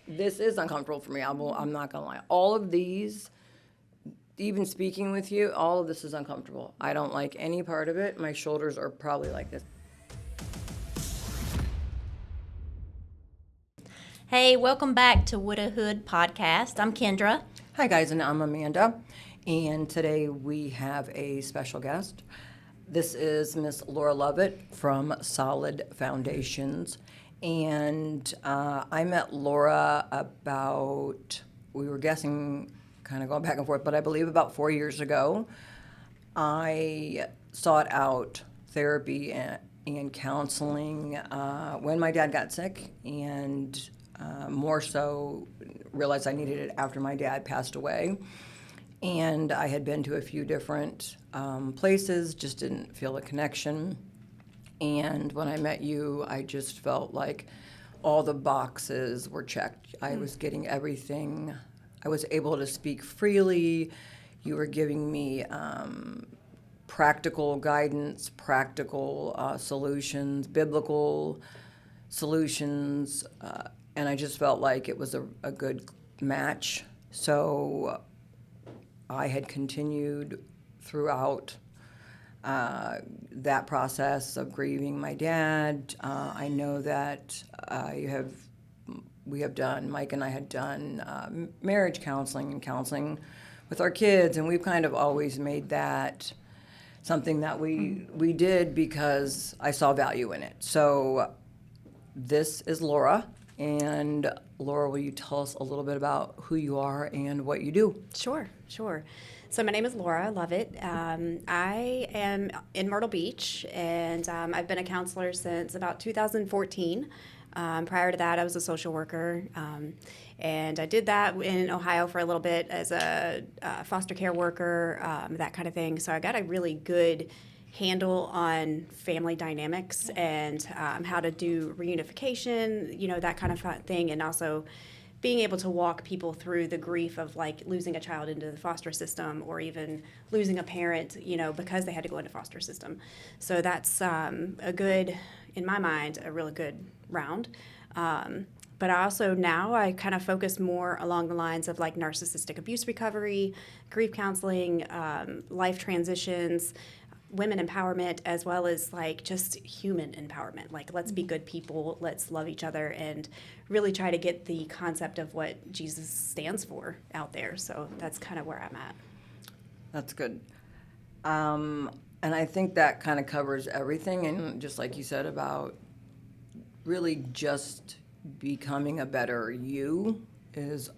this is uncomfortable for me. I'm not going to lie. All of these, even speaking with you, all of this is uncomfortable. I don't like any part of it. My shoulders are probably like this. Hey, welcome back to Widowhood podcast. I'm Kendra. Hi, guys, and I'm Amanda. And today we have a special guest. This is Miss Laura Lovett from Solid Foundations. And I met Laura we were guessing, kind of going back and forth, but I believe about 4 years ago. I sought out therapy and counseling when my dad got sick, and more so realized I needed it after my dad passed away. And I had been to a few different places, just didn't feel a connection. And when I met you, I just felt like all the boxes were checked. I was getting everything. I was able to speak freely. You were giving me practical guidance, practical solutions, biblical solutions, and I just felt like it was a good match. So I had continued throughout that process of grieving my dad. I know that Mike and I had done marriage counseling and counseling with our kids, and we've kind of always made that something that we did because I saw value in it. So this is Laura, and Laura, will you tell us a little bit about who you are and what you do? Sure. So my name is Laura Lovett. I am in Myrtle Beach, and I've been a counselor since about 2014. Prior to that, I was a social worker, and I did that in Ohio for a little bit as a foster care worker, that kind of thing. So I got a really good handle on family dynamics and how to do reunification, that kind of thing, and also being able to walk people through the grief of like losing a child into the foster system or even losing a parent, because they had to go into foster system. So that's in my mind, a really good round. But I kind of focus more along the lines of like narcissistic abuse recovery, grief counseling, life transitions, women empowerment, as well as like just human empowerment. Like, let's be good people, let's love each other, and really try to get the concept of what Jesus stands for out there. So that's kind of where I'm at. That's good. And I think that kind of covers everything. And just like you said about really just becoming a better you is,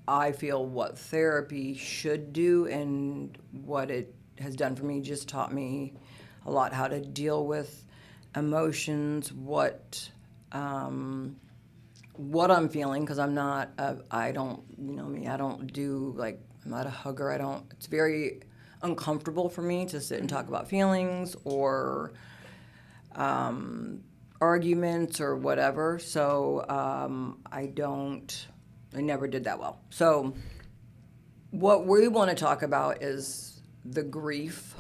I feel, what therapy should do, and what it has done for me just taught me a lot how to deal with emotions, what I'm feeling, because I don't, me, I don't do, like, I'm not a hugger. It's very uncomfortable for me to sit and talk about feelings or arguments or whatever. So I never did that well. So what we want to talk about is the grief.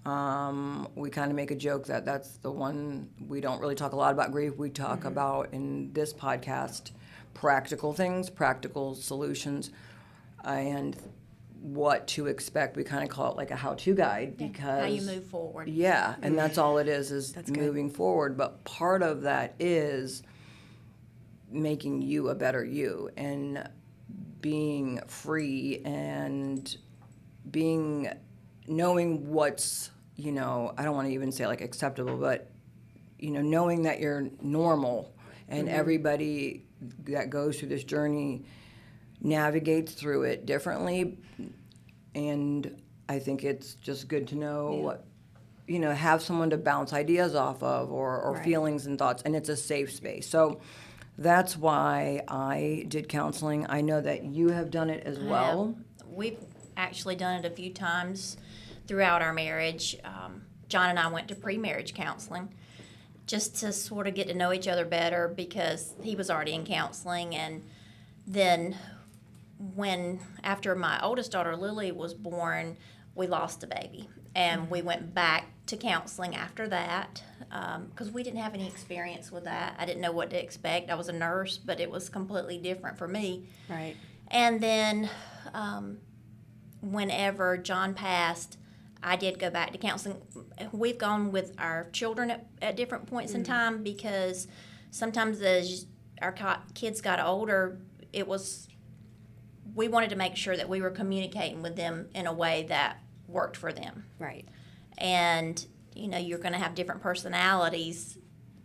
We kind of make a joke that that's the one we don't really talk a lot about grief. We talk about in this podcast practical things, practical solutions, and what to expect. We kind of call it like a how-to guide because how you move forward. Yeah, and that's all it is That's moving forward. But part of that is making you a better you and being free and knowing what's, I don't want to even say like acceptable, but, knowing that you're normal, and everybody that goes through this journey navigates through it differently. And I think it's just good to know, have someone to bounce ideas off of or Right. feelings and thoughts, and it's a safe space. So that's why I did counseling. I know that you have done it as well. We've actually done it a few times throughout our marriage. John and I went to pre-marriage counseling just to sort of get to know each other better because he was already in counseling. And then after my oldest daughter Lily was born, we lost a baby. And we went back to counseling after that because we didn't have any experience with that. I didn't know what to expect. I was a nurse, but it was completely different for me. Right. And then whenever John passed, I did go back to counseling. We've gone with our children at different points in time because sometimes as our kids got older, we wanted to make sure that we were communicating with them in a way that worked for them. Right. And, you're going to have different personalities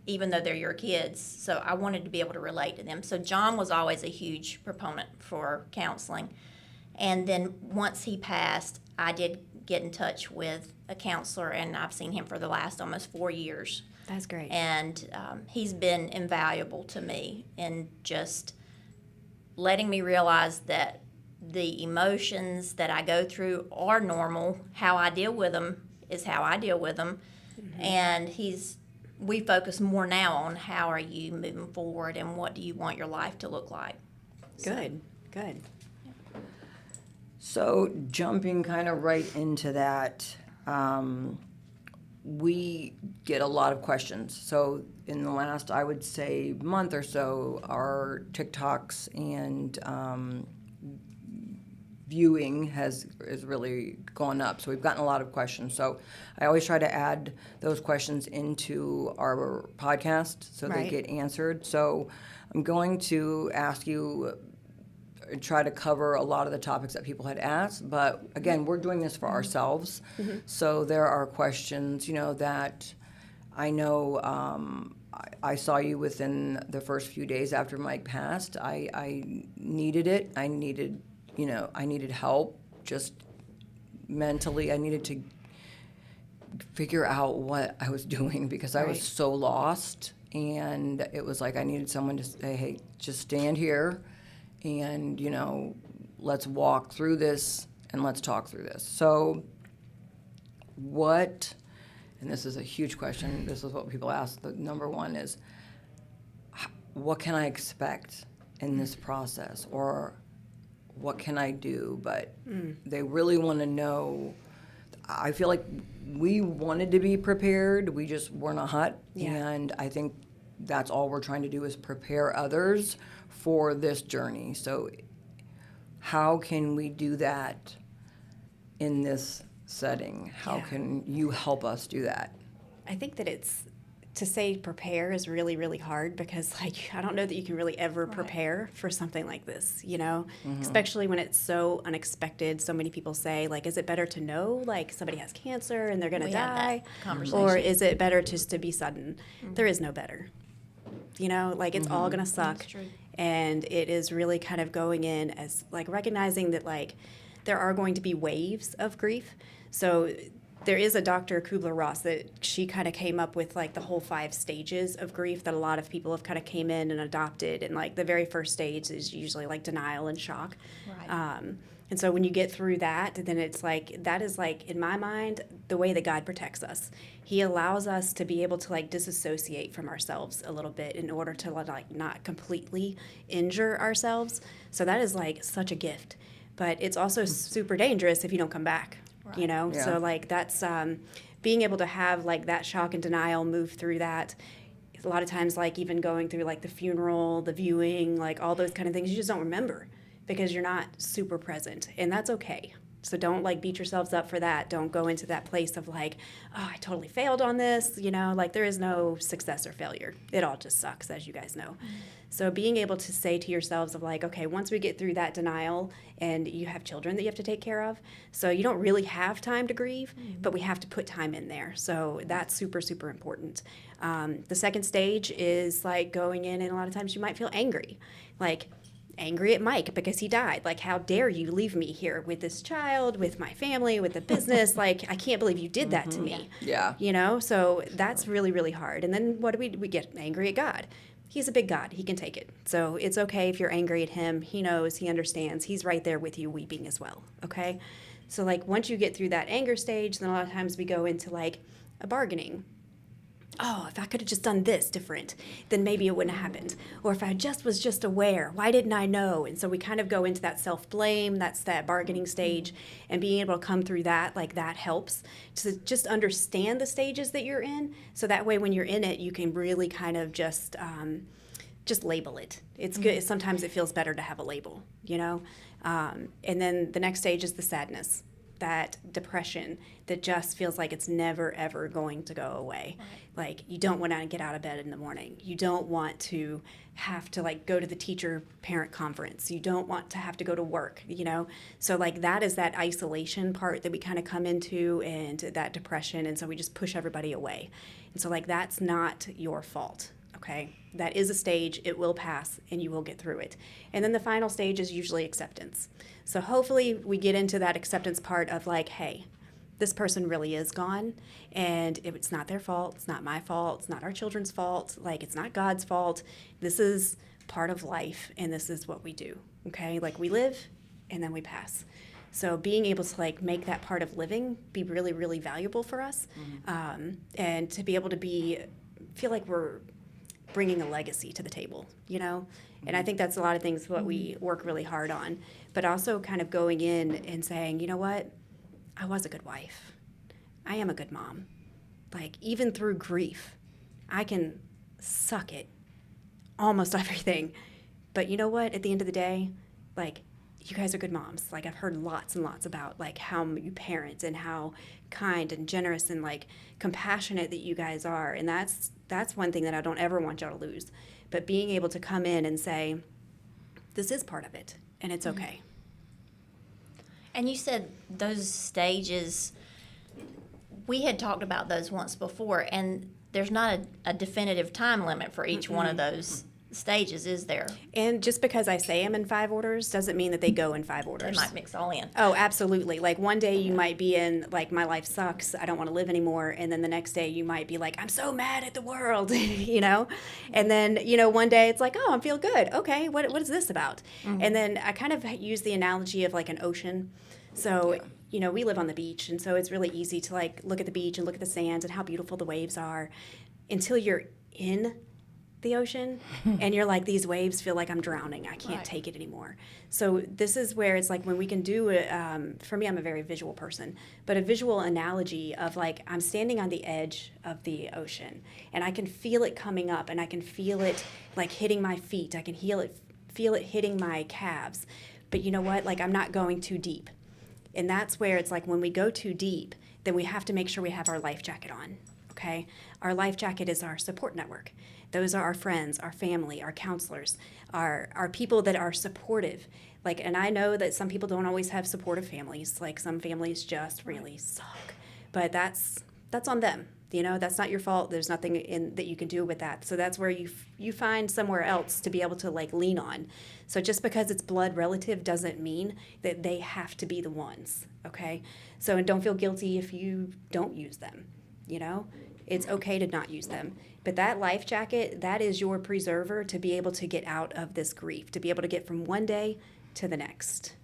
even though they're your kids. So I wanted to be able to relate to them. So John was always a huge proponent for counseling. And then once he passed, I did get in touch with a counselor, and I've seen him for the last almost 4 years. That's great. And he's been invaluable to me in just letting me realize that the emotions that I go through are normal. How I deal with them is how I deal with them. And we focus more now on how are you moving forward and what do you want your life to look like. Good. So jumping kind of right into that, we get a lot of questions. So in the last, I would say, month or so, our TikToks and viewing has really gone up. So we've gotten a lot of questions. So I always try to add those questions into our podcast so they Right. get answered. So I'm going to ask you, try to cover a lot of the topics that people had asked, but again, we're doing this for ourselves. So there are questions, that I know I saw you within the first few days after Mike passed. I needed it. I needed help just mentally. I needed to figure out what I was doing because I was Right. so lost. And it was like I needed someone to say, hey, just stand here and, let's walk through this and let's talk through this. So and this is a huge question, this is what people ask, the number one is, what can I expect in this process? Or what can I do? But they really want to know. I feel like we wanted to be prepared, we just were not. Yeah. And I think that's all we're trying to do is prepare others for this journey. So how can we do that in this setting? How Yeah. can you help us do that? I think that to say prepare is really, really hard because, I don't know that you can really ever prepare for something like this, especially when it's so unexpected. So many people say, is it better to know, somebody has cancer and they're going to We had die? that conversation. Or is it better just to be sudden? There is no better. It's all going to suck. That's true. And it is really kind of going in as, recognizing that, there are going to be waves of grief. So there is a Dr. Kubler-Ross that she kind of came up with the whole 5 stages of grief that a lot of people have kind of came in and adopted. And the very first stage is usually denial and shock. Right. And so when you get through that, then it's that is in my mind, the way that God protects us. He allows us to be able to disassociate from ourselves a little bit in order to not completely injure ourselves. So that is such a gift. But it's also super dangerous if you don't come back. Right. Yeah. So that's being able to have that shock and denial, move through that. A lot of times even going through the funeral, the viewing, all those kind of things, you just don't remember because you're not super present, and that's okay. So don't beat yourselves up for that. Don't go into that place of oh, I totally failed on this. There is no success or failure. It all just sucks, as you guys know. Mm-hmm. So being able to say to yourselves of okay, once we get through that denial, and you have children that you have to take care of, so you don't really have time to grieve, but we have to put time in there. So that's super, super important. The second stage is going in, and a lot of times you might feel angry, angry at Mike because he died. How dare you leave me here with this child, with my family, with the business? I can't believe you did that to me. Yeah. So that's really, really hard. And then what do? We get angry at God. He's a big God. He can take it. So it's okay if you're angry at him. He knows, he understands. He's right there with you weeping as well. Okay? So once you get through that anger stage, then a lot of times we go into a bargaining. oh, if I could have just done this different, then maybe it wouldn't have happened. Or if I was just aware, why didn't I know? And so we kind of go into that self-blame, that's that bargaining stage, and being able to come through that, like that helps to just understand the stages that you're in. So that way when you're in it, you can really kind of just label it. It's good. Sometimes it feels better to have a label, you know? And then the next stage is the sadness, that depression that just feels like it's never, ever going to go away. Right. Like you don't want to get out of bed in the morning. You don't want to have to like go to the teacher parent conference. You don't want to have to go to work, you know? So like that is that isolation part that we kind of come into, and that depression. And so we just push everybody away. And so like that's not your fault. Okay, that is a stage, it will pass, and you will get through it. And then the final stage is usually acceptance. So hopefully we get into that acceptance part of like, hey, this person really is gone, and it's not their fault, it's not my fault, it's not our children's fault, like it's not God's fault. This is part of life, and this is what we do, okay? Like we live, and then we pass. So being able to like make that part of living be really, really valuable for us, and to be able to feel like we're bringing a legacy to the table, you know? And I think that's a lot of things what we work really hard on, but also kind of going in and saying, you know what? I was a good wife. I am a good mom. Like even through grief, I can suck it almost everything. But you know what? At the end of the day, like you guys are good moms. Like I've heard lots and lots about like how you parent and how kind and generous and like compassionate that you guys are. And that's one thing that I don't ever want y'all to lose. But being able to come in and say, this is part of it and it's okay. And you said those stages, we had talked about those once before, and there's not a definitive time limit for each one of those stages, is there? And just because I say them in 5 orders doesn't mean that they go in 5 They orders. might mix all in. Oh, absolutely. Like one day you might be in like my life sucks, I don't want to live anymore, and then the next day you might be like I'm so mad at the world, you know? And then, you know, one day it's like, "Oh, I feel good. Okay, what is this about?" And then I kind of use the analogy of like an ocean. So, you know, we live on the beach, and so it's really easy to like look at the beach and look at the sand and how beautiful the waves are until you're in the ocean and you're like, these waves feel like I'm drowning. I can't take it anymore. So this is where it's like when we can do it, for me, I'm a very visual person, but a visual analogy of like I'm standing on the edge of the ocean and I can feel it coming up and I can feel it like hitting my feet. I can feel it hitting my calves. But you know what? Like I'm not going too deep. And that's where it's like when we go too deep, then we have to make sure we have our life jacket on, okay? Our life jacket is our support network. Those are our friends, our family, our counselors, our people that are supportive. Like, and I know that some people don't always have supportive families. Like some families just really suck. But that's on them. You know, that's not your fault. There's nothing that you can do with that. So that's where you find somewhere else to be able to like lean on. So just because it's blood relative doesn't mean that they have to be the ones, okay? So and don't feel guilty if you don't use them, you know? It's okay to not use them. But that life jacket, that is your preserver to be able to get out of this grief, to be able to get from one day to the next.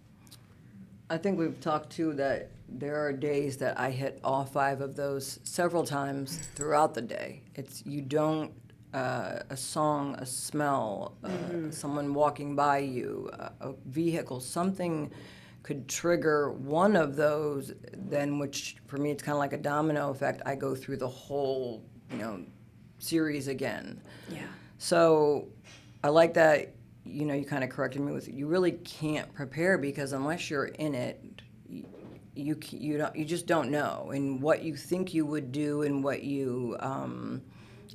I think we've talked too that there are days that I hit all 5 of those several times throughout the day. It's you don't a song, a smell, someone walking by you, a vehicle, something could trigger one of those. Then, which for me, it's kind of like a domino effect. I go through the whole, series again. Yeah. So I like that. You kind of corrected me with you really can't prepare because unless you're in it, you just don't know, and what you think you would do and what you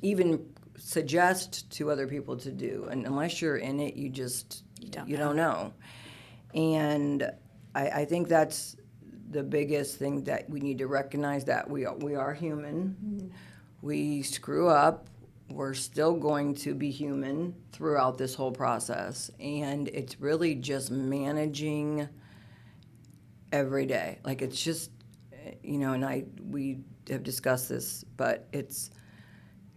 even suggest to other people to do, and unless you're in it, you don't know. And I think that's the biggest thing that we need to recognize, that we are human. Mm-hmm. We screw up. We're still going to be human throughout this whole process, and it's really just managing every day. Like it's just, and we have discussed this, but it's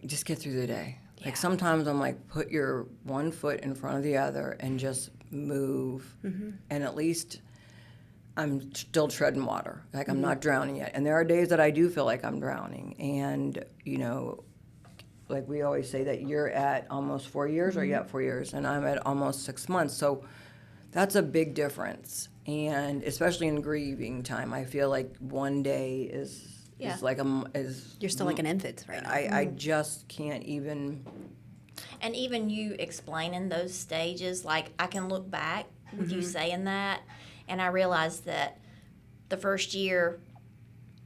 just get through the day. Yeah. Like sometimes I'm like, put your one foot in front of the other and just move, and at least I'm still treading water. Like I'm not drowning yet. And there are days that I do feel like I'm drowning, and like we always say that you're at almost 4 years, or you at 4 years, and I'm at almost 6 months. So that's a big difference, and especially in grieving time, I feel like one day is like is You're still like an infant right now. I just can't even. And even you explaining those stages, like I can look back with you saying that, and I realized that the first year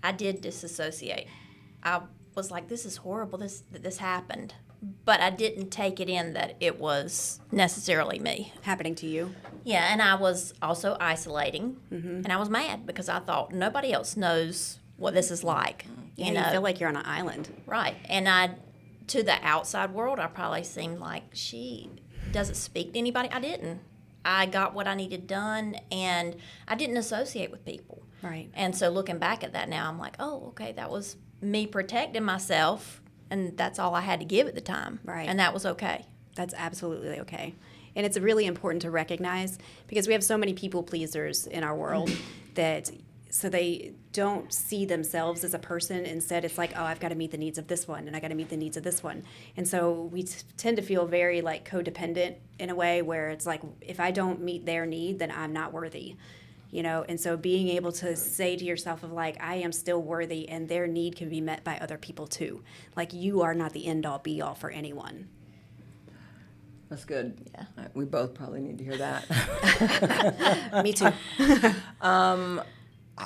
I did disassociate. I was like, this is horrible, that this happened. But I didn't take it in that it was necessarily me. Happening to you. Yeah, and I was also isolating, and I was mad because I thought nobody else knows what this is like. Yeah, You know, you feel like you're on an island. right? And to the outside world, I probably seemed like she doesn't speak to anybody. I didn't. I got what I needed done, and I didn't associate with people. Right. And so looking back at that now, I'm like, oh, okay, that was me protecting myself, and that's all I had to give at the time. Right. And that was okay. That's absolutely okay. And it's really important to recognize, because we have so many people pleasers in our world that so they don't see themselves as a person. Instead, it's like, oh, I've got to meet the needs of this one, and I got to meet the needs of this one. And so we tend to feel very like codependent in a way where it's like, if I don't meet their need, then I'm not worthy. You know, and so being able to say to yourself of like, I am still worthy, and their need can be met by other people too. Like, you are not the end all be all for anyone. That's good. Yeah. We both probably need to hear that. Me too.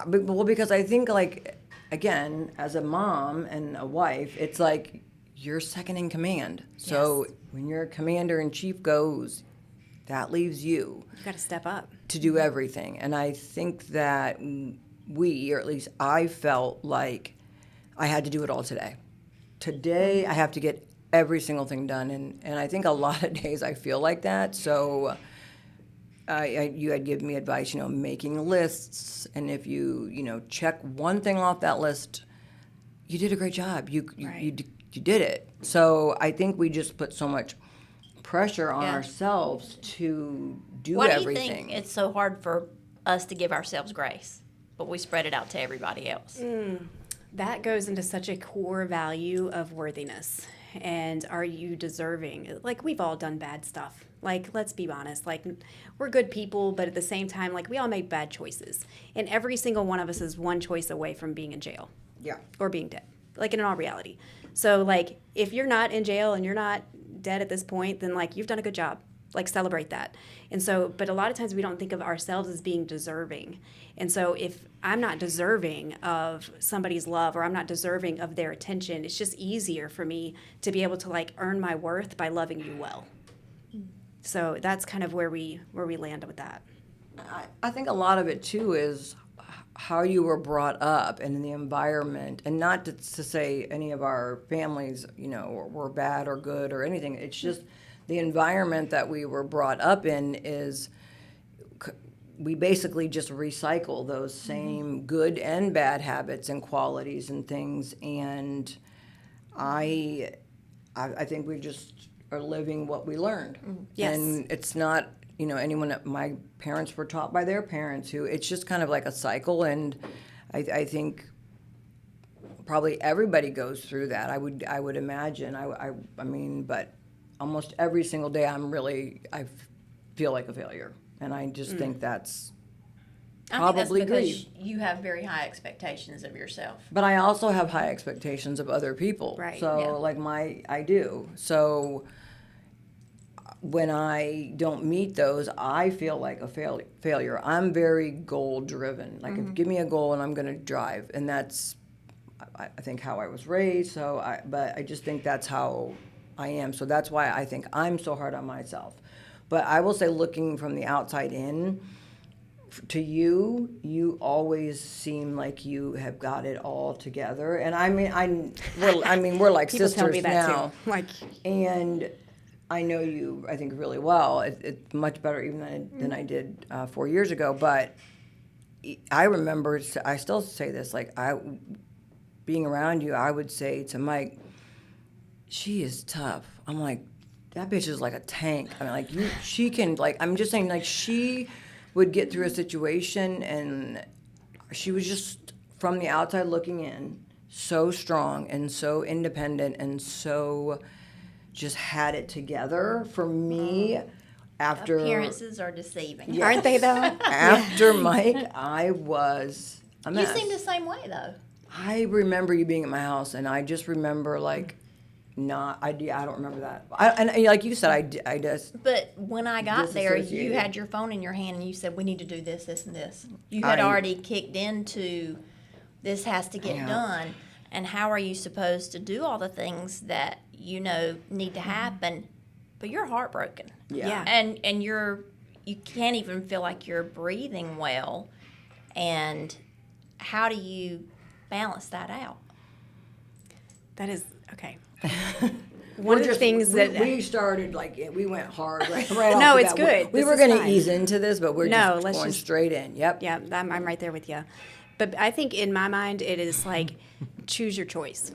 Well, because I think, like, again, as a mom and a wife, it's like you're second in command. So Yes. when your commander in chief goes, that leaves you You got to step up. to do everything. And I think that we, or at least I felt like I had to do it all today. Today, I have to get every single thing done. And I think a lot of days I feel like that. So you had given me advice, making lists. And if you check one thing off that list, you did a great job. You did it. So I think we just put so much pressure on Yeah. ourselves to do Why everything. do you think it's so hard for us to give ourselves grace, but we spread it out to everybody else? That goes into such a core value of worthiness. And are you deserving? Like, we've all done bad stuff. Like, let's be honest. Like, we're good people, but at the same time, like, we all make bad choices. And every single one of us is one choice away from being in jail. Yeah. Or being dead. Like, in all reality. So, like, if you're not in jail and you're not dead at this point, then, like, you've done a good job. Like, celebrate that. And so, but a lot of times we don't think of ourselves as being deserving. And so if I'm not deserving of somebody's love, or I'm not deserving of their attention, it's just easier for me to be able to, like, earn my worth by loving you well. So that's kind of where we land with that. I think a lot of it too is how you were brought up and in the environment, and not to say any of our families, were bad or good or anything. It's just the environment that we were brought up in is we basically just recycle those same good and bad habits and qualities and things. And I think we just are living what we learned. Yes. And it's not, anyone, my parents were taught by their parents who, it's just kind of like a cycle. And I think probably everybody goes through that. I would imagine. I mean, but almost every single day I feel like a failure. And I just think that's probably I think that's because grief. you have very high expectations of yourself. But I also have high expectations of other people. Right. So, Yeah. I do. So when I don't meet those, I feel like a failure. I'm very goal-driven. Like, if give me a goal and I'm going to drive. And that's, I think, how I was raised. But I just think that's how I am. So that's why I think I'm so hard on myself. But I will say, looking from the outside in, to you always seem like you have got it all together. And we're like People sisters tell me that now. too. Like, And I know you, I think, really well. It's much better even than I did 4 years ago. But I remember, I still say this, like, being around you, I would say to Mike, she is tough. I'm like, that bitch is like a tank. I mean, like, she can, like, I'm just saying, like, she would get through a situation, and she was just, from the outside looking in, so strong and so independent and so just had it together. For me, after Appearances are deceiving. Yeah. Aren't they, though? after Mike, I was a You mess. seem the same way, though. I remember you being at my house, and I just remember like not. I don't remember that. And like you said, I just. But when I got there, you Disassociated. had your phone in your hand and you said, we need to do this, this, and this. You had I- already kicked into this has to get Yeah. done. And how are you supposed to do all the things that you know need to happen? But you're heartbroken. Yeah. And you can't even feel like you're breathing well. And how do you balance that out? That is okay. We're One of the things we, that we started like we went hard right off No, the it's bat. good. We This were is going to fine. ease into this, but we're No, just let's going just- straight in. Yep. Yeah, I'm right there with you. But I think in my mind, it is like choose your choice.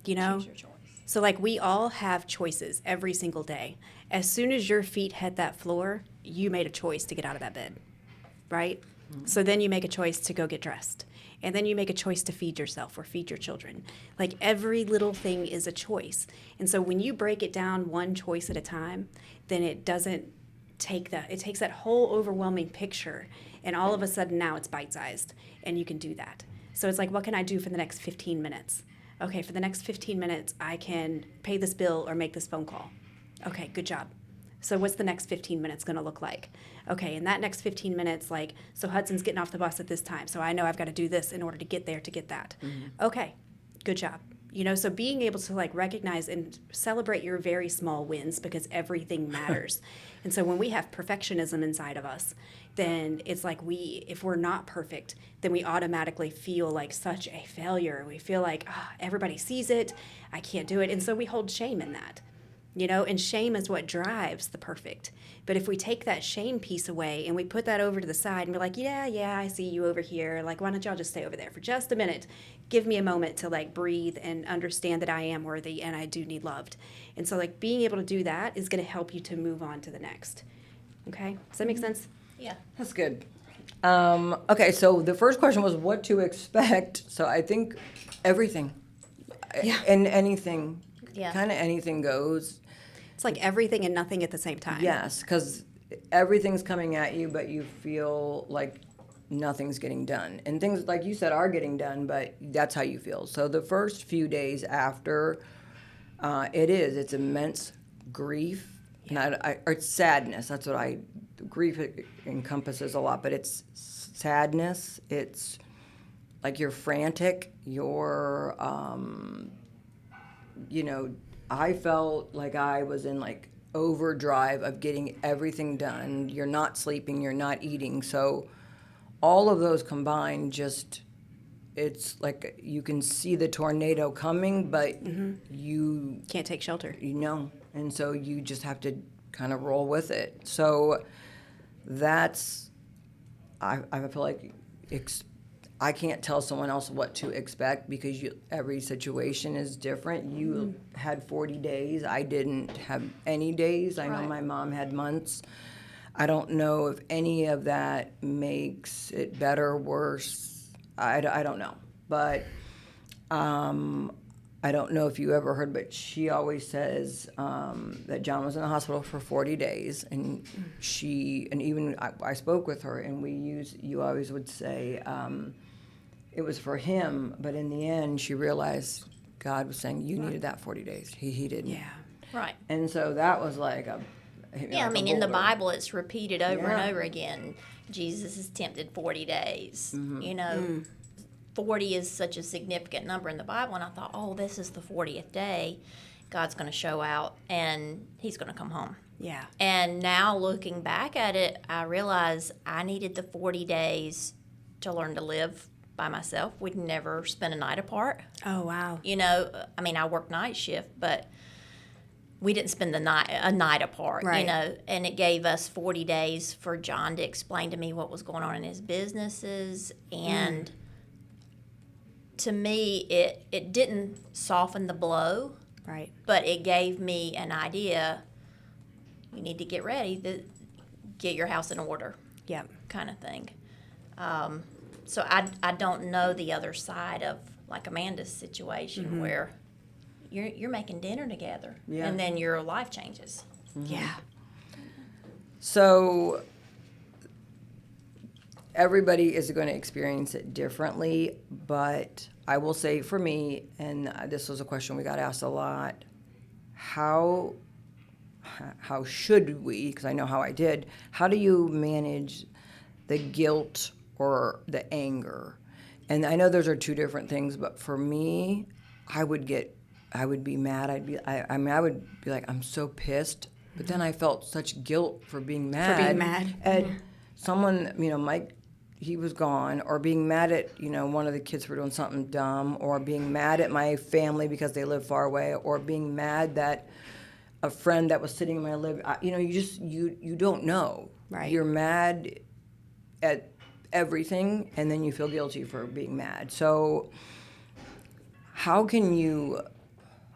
You know? Choose your choice. So, like, we all have choices every single day. As soon as your feet hit that floor, you made a choice to get out of that bed, right? So then you make a choice to go get dressed. And then you make a choice to feed yourself or feed your children. Like, every little thing is a choice. And so when you break it down one choice at a time, then it doesn't take that, it takes that whole overwhelming picture, and all of a sudden now it's bite-sized, and you can do that. So it's like, what can I do for the next 15 minutes? Okay, for the next 15 minutes, I can pay this bill or make this phone call. Okay, good job. So what's the next 15 minutes going to look like? Okay, in that next 15 minutes, like, so Hudson's getting off the bus at this time, so I know I've got to do this in order to get there to get that. Okay, good job. You know, so being able to like recognize and celebrate your very small wins, because everything matters. And so when we have perfectionism inside of us, then it's like if we're not perfect, then we automatically feel like such a failure. We feel like, everybody sees it, I can't do it. And so we hold shame in that. You know, and shame is what drives the perfect. But if we take that shame piece away and we put that over to the side and be like, yeah, I see you over here. Like, why don't y'all just stay over there for just a minute? Give me a moment to like breathe and understand that I am worthy and I do need loved. And so like being able to do that is going to help you to move on to the next. Okay? Does that make sense? Yeah. That's good. Okay, so the first question was what to expect. So I think everything. Yeah. And anything. Yeah. Kind of anything goes. It's like everything and nothing at the same time. Yes, because everything's coming at you, but you feel like nothing's getting done. And things, like you said, are getting done, but that's how you feel. So the first few days after, it's immense grief. Or it's sadness. That's what grief encompasses a lot, but it's sadness. It's like you're frantic. You're, I felt like I was in like overdrive of getting everything done. You're not sleeping, you're not eating. So all of those combined it's like you can see the tornado coming, but you Can't take shelter. and so you just have to kind of roll with it. So that's, I feel like I can't tell someone else what to expect because every situation is different. You had 40 days. I didn't have any days. I know Right. my mom had months. I don't know if any of that makes it better or worse. I don't know. But I don't know if you ever heard, but she always says that John was in the hospital for 40 days. And I spoke with her, and you always would say, it was for him, but in the end, she realized God was saying, you needed that 40 days. He didn't. Right. And so that was like Yeah, I mean, in the boulder. Bible, it's repeated over Yeah. and over again. Jesus is tempted 40 days. Mm-hmm. You know, 40 is such a significant number in the Bible. And I thought, this is the 40th day. God's going to show out and he's going to come home. Yeah. And now looking back at it, I realize I needed the 40 days to learn to live by myself. We'd never spent a night apart. Oh, wow. You know, I mean, I worked night shift, but we didn't spend a night apart, Right. you know, and it gave us 40 days for John to explain to me what was going on in his businesses. And to me, it didn't soften the blow, Right. but it gave me an idea. You need to get ready, get your house in order, Yep. kind of thing. So I don't know the other side of like Amanda's situation where you're making dinner together, Yeah. and then your life changes. Yeah. So everybody is going to experience it differently, but I will say for me, and this was a question we got asked a lot, how should we, because I know how I did, how do you manage the guilt or the anger? And I know those are two different things, but for me, I would be mad. I would be like, I'm so pissed. But then I felt such guilt for being mad. At someone, Mike, he was gone, or being mad at, one of the kids for doing something dumb, or being mad at my family because they live far away, or being mad that a friend that was sitting in my living, you don't know. Right. You're mad at everything, and then you feel guilty for being mad. So how can you,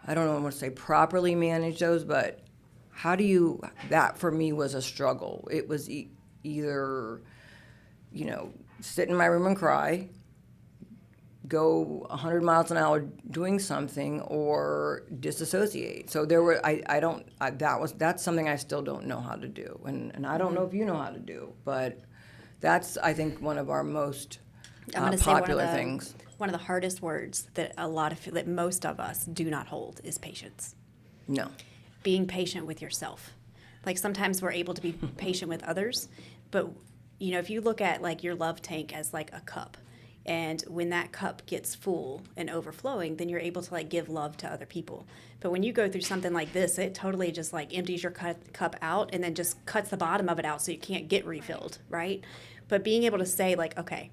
I don't know, I want to say properly manage those, but how do you, that for me was a struggle. It was either, sit in my room and cry, go 100 miles an hour doing something, or disassociate. So there were, that's something I still don't know how to do. And I don't know if you know how to do, but that's, I think, one of our most I'm going to say popular things. One of the hardest words that that most of us do not hold is patience. No. Being patient with yourself. Like sometimes we're able to be patient with others, but if you look at like your love tank as like a cup, and when that cup gets full and overflowing, then you're able to like give love to other people. But when you go through something like this, it totally just like empties your cup out and then just cuts the bottom of it out so you can't get refilled, right? But being able to say like, okay,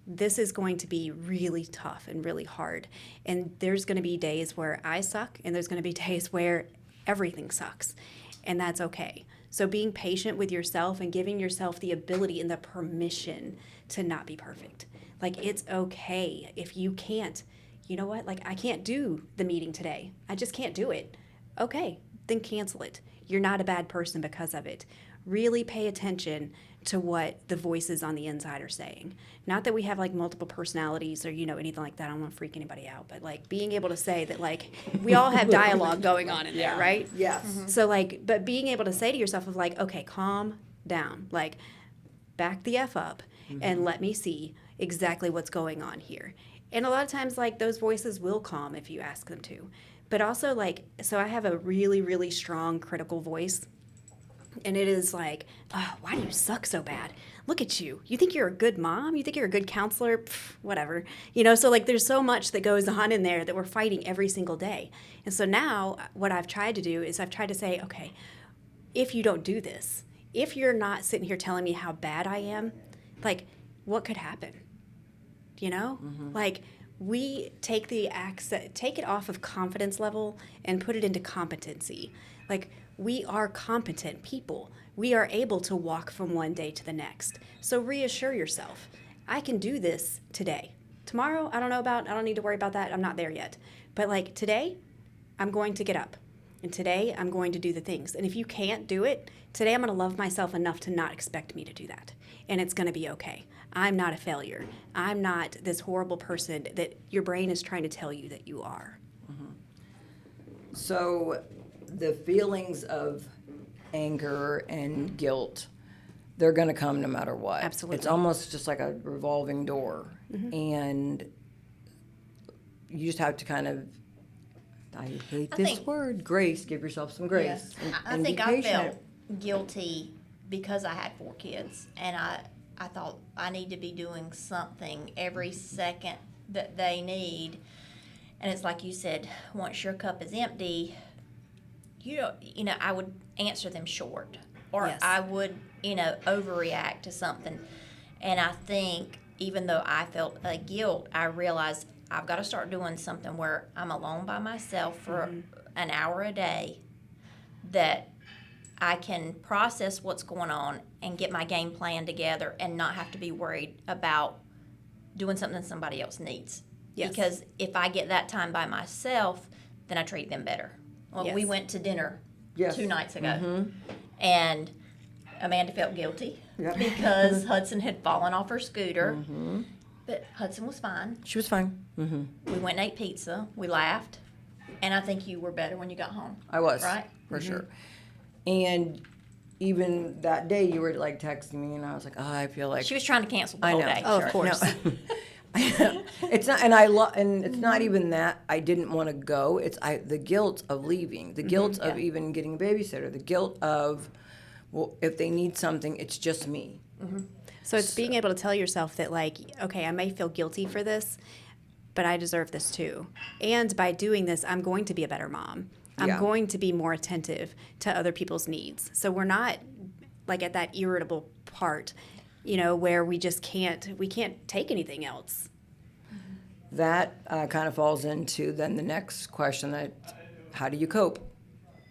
this is going to be really tough and really hard. And there's going to be days where I suck, and there's going to be days where everything sucks. And that's okay. So being patient with yourself and giving yourself the ability and the permission to not be perfect. Like, it's okay if you can't, you know what? Like, I can't do the meeting today. I just can't do it. Okay, then cancel it. You're not a bad person because of it. Really pay attention to what the voices on the inside are saying. Not that we have like multiple personalities or anything like that. I don't want to freak anybody out, but like being able to say that like we all have dialogue going on in there, right? Yes. So like, but being able to say to yourself of like, okay, calm down, like back the F up and let me see exactly what's going on here. And a lot of times like those voices will calm if you ask them to. But also like, so I have a really, really strong critical voice. And it is like, oh, why do you suck so bad? Look at you. You think you're a good mom? You think you're a good counselor? Pff, whatever. So like there's so much that goes on in there that we're fighting every single day. And so now what I've tried to do is I've tried to say, okay, if you don't do this, if you're not sitting here telling me how bad I am, like what could happen? Like we take take it off of confidence level and put it into competency. Like we are competent people. We are able to walk from one day to the next. So reassure yourself, I can do this today. Tomorrow, I don't need to worry about that. I'm not there yet. But like today, I'm going to get up. And today, I'm going to do the things. And if you can't do it, today I'm going to love myself enough to not expect me to do that. And it's going to be okay. I'm not a failure. I'm not this horrible person that your brain is trying to tell you that you are. So the feelings of anger and guilt, they're going to come no matter what. Absolutely. It's almost just like a revolving door. And you just have to kind of, I hate this word, grace, give yourself some grace. I and think be I patient. felt guilty because I had 4 kids, and I thought I need to be doing something every second that they need. And it's like you said, once your cup is empty, I would answer them short, or Yes. I would, overreact to something. And I think even though I felt a guilt, I realized I've got to start doing something where I'm alone by myself for an hour a day, that I can process what's going on and get my game plan together and not have to be worried about doing something somebody else needs. Yes. Because if I get that time by myself, then I treat them better. Well, we Yes. went to dinner Yes. 2 nights ago, and Amanda felt guilty Yep. because Hudson had fallen off her scooter, But Hudson was fine. She was fine. Hmm. We went and ate pizza. We laughed. And I think you were better when you got home. I was. Right? For sure. And even that day, you were like texting me, and I was like, oh, I feel like She was trying to cancel the I whole know. day. Oh, Sure. of course. No. It's not, and it's not even that I didn't want to go. It's the guilt of leaving, the guilt of even getting a babysitter, the guilt of, well, if they need something, it's just me. So it's being able to tell yourself that, like, okay, I may feel guilty for this, but I deserve this too. And by doing this, I'm going to be a better mom. I'm Yeah. going to be more attentive to other people's needs. So we're not like at that irritable part, where we can't take anything else. That kind of falls into then the next question: that how do you cope?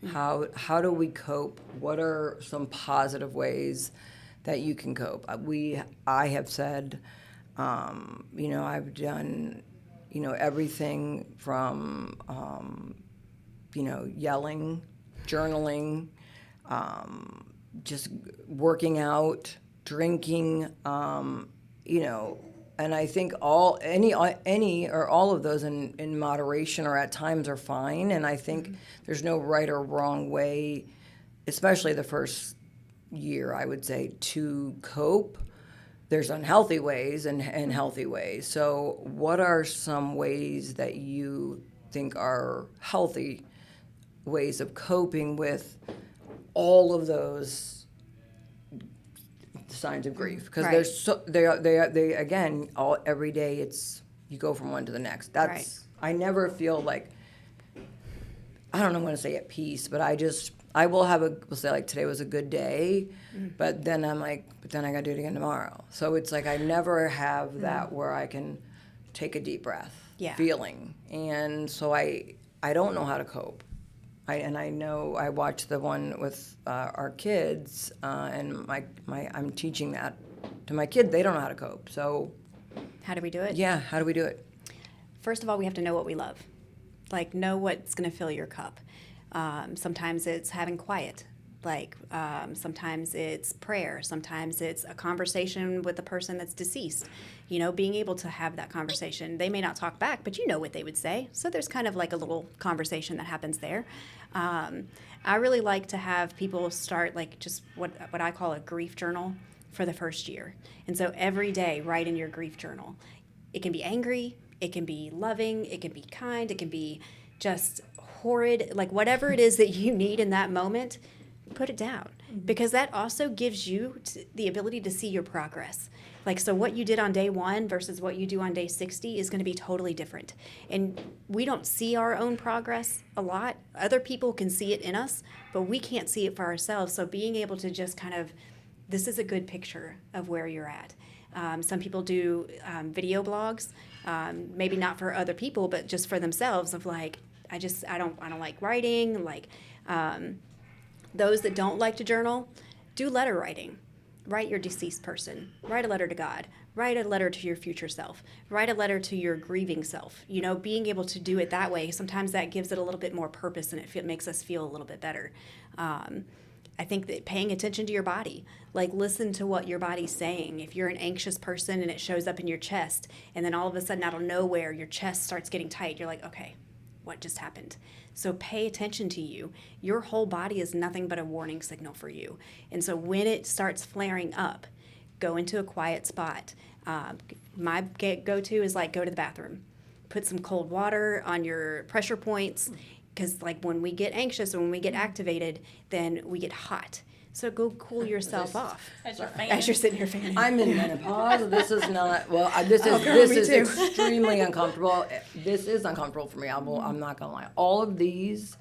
How do we cope? What are some positive ways that you can cope? I have said, I've done, everything from, yelling, journaling, just working out, drinking, and I think any or all of those in moderation or at times are fine. And I think there's no right or wrong way, especially the first year, I would say, to cope. There's unhealthy ways and healthy ways. So what are some ways that you think are healthy ways of coping with all of those signs of grief? Because Right. there's they again, every day it's you go from one to the next. That's Right. I never feel like, I don't know, I'm going to say at peace, but I will we'll say like today was a good day, but then I'm like, but then I got to do it again tomorrow. So it's like I never have that where I can take a deep breath Yeah. feeling. And so I don't know how to cope. I know I watched the one with our kids, and I'm teaching that to my kid. They don't know how to cope. So How do we do it? yeah, how do we do it? First of all, we have to know what we love. Like, know what's going to fill your cup. Sometimes it's having quiet. Sometimes it's prayer. Sometimes it's a conversation with the person that's deceased. Being able to have that conversation. They may not talk back, but you know what they would say. So there's kind of like a little conversation that happens there. I really like to have people start like just what I call a grief journal for the first year. And so every day, write in your grief journal. It can be angry. It can be loving. It can be kind. It can be just horrid. Like whatever it is that you need in that moment, put it down, because that also gives you the ability to see your progress. Like, so what you did on day 1 versus what you do on day 60 is going to be totally different. And we don't see our own progress a lot. Other people can see it in us, but we can't see it for ourselves. So being able to just kind of, this is a good picture of where you're at. Some people do video blogs, maybe not for other people, but just for themselves of like, I don't like writing. Like, those that don't like to journal, do letter writing. Write your deceased person. Write a letter to God. Write a letter to your future self. Write a letter to your grieving self. Being able to do it that way, sometimes that gives it a little bit more purpose, and it makes us feel a little bit better. I think that paying attention to your body, like listen to what your body's saying. If you're an anxious person and it shows up in your chest, and then all of a sudden out of nowhere your chest starts getting tight, you're like, okay, what just happened? So pay attention to you. Your whole body is nothing but a warning signal for you. And so when it starts flaring up, go into a quiet spot. My go-to is like go to the bathroom. Put some cold water on your pressure points, because like when we get anxious or when we get activated, then we get hot. So go cool yourself off As your fan. as you're sitting here fanning. I'm in menopause. This is not this girl, is me this is too. extremely uncomfortable. This is uncomfortable for me. I'm not gonna lie. All of these,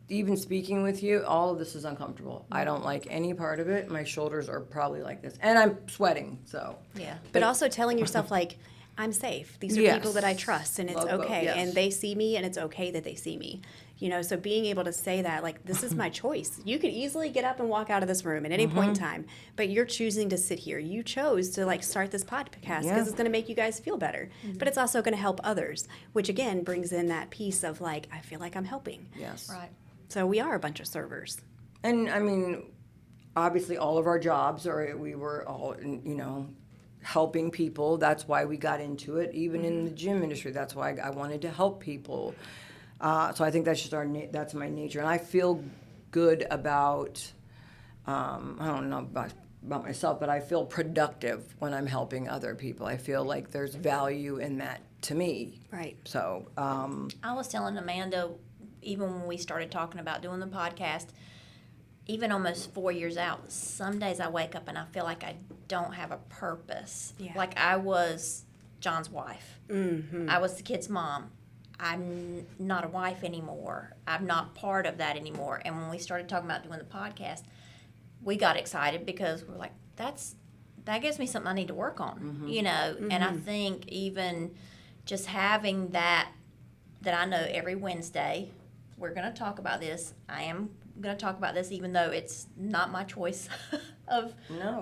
even speaking with you, all of this is uncomfortable. I don't like any part of it. My shoulders are probably like this, and I'm sweating. So Yeah. But also telling yourself, like, I'm safe. These are Yes. people that I trust, and it's Love both, okay. yes. And they see me, and it's okay that they see me. So being able to say that, like, this is my choice. You could easily get up and walk out of this room at any point in time, but you're choosing to sit here. You chose to, like, start this podcast because Yeah. it's going to make you guys feel better. But it's also going to help others, which, again, brings in that piece of, like, I feel like I'm helping. yes, Right. So we are a bunch of servers. and I mean, obviously, all of our jobs we were all helping people. That's why we got into it. Even in the gym industry, that's why I wanted to help people. So I think that's just that's my nature, and I feel good about. I don't know about myself, but I feel productive when I'm helping other people. I feel like there's value in that to me. Right. So. I was telling Amanda, even when we started talking about doing the podcast, even almost 4 years out, some days I wake up and I feel like I don't have a purpose. Yeah. Like I was John's wife. Mm-hmm. I was the kid's mom. I'm not a wife anymore. I'm not part of that anymore. And when we started talking about doing the podcast, we got excited because we're like, that gives me something I need to work on, you know. And I think even just having that I know every Wednesday we're going to talk about this. I am going to talk about this even though it's not my choice of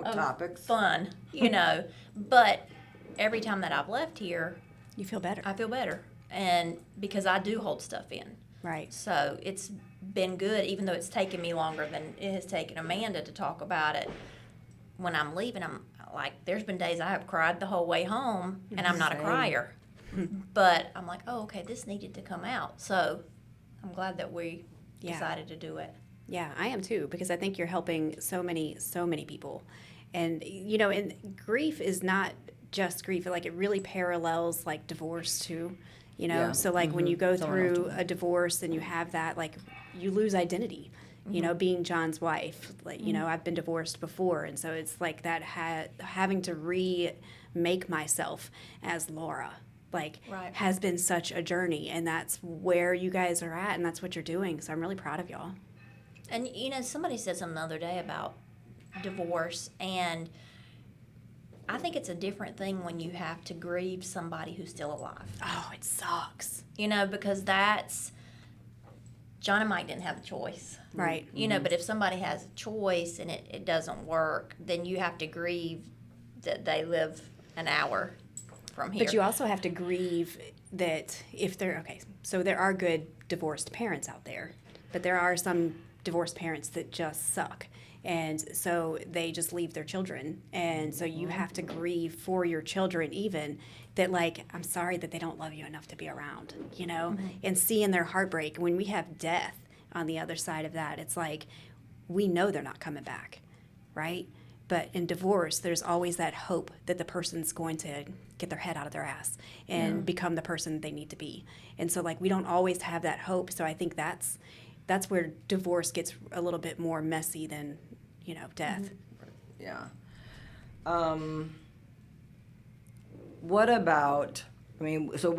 topics. Fun, you know. But every time that I've left here, You feel better. I feel better. And because I do hold stuff in. Right. So it's been good, even though it's taken me longer than it has taken Amanda to talk about it. When I'm leaving, I'm like, there's been days I have cried the whole way home, and I'm not a Same. crier. But I'm like, oh, okay, this needed to come out. So I'm glad that we Yeah. decided to do it. Yeah, I am too, because I think you're helping so many people. And, you know, and grief is not just grief. Like, it really parallels, like, divorce too, you know? Yeah. So, like, when you go Someone else through told me. a divorce and you have that, like, you lose identity, you know, being John's wife. Like, you know, I've been divorced before, and so it's like that having to remake myself as Laura. Like, Right. has been such a journey, and that's where you guys are at, and that's what you're doing. So I'm really proud of y'all. And, you know, somebody said something the other day about divorce, and I think it's a different thing when you have to grieve somebody who's still alive. Oh, it sucks. You know, because John and Mike didn't have a choice. Right. You know, but if somebody has a choice and it doesn't work, then you have to grieve that they live an hour from here. But you also have to grieve that if so there are good divorced parents out there, but there are some divorced parents that just suck. And so they just leave their children. And so you have to grieve for your children even that, like, I'm sorry that they don't love you enough to be around, you know, and seeing their heartbreak. When we have death on the other side of that, it's like, we know they're not coming back, right? But in divorce, there's always that hope that the person's going to get their head out of their ass and become the person they need to be. And so, like, we don't always have that hope. So I think that's where divorce gets a little bit more messy than, you know, death. Yeah. What about, I mean, so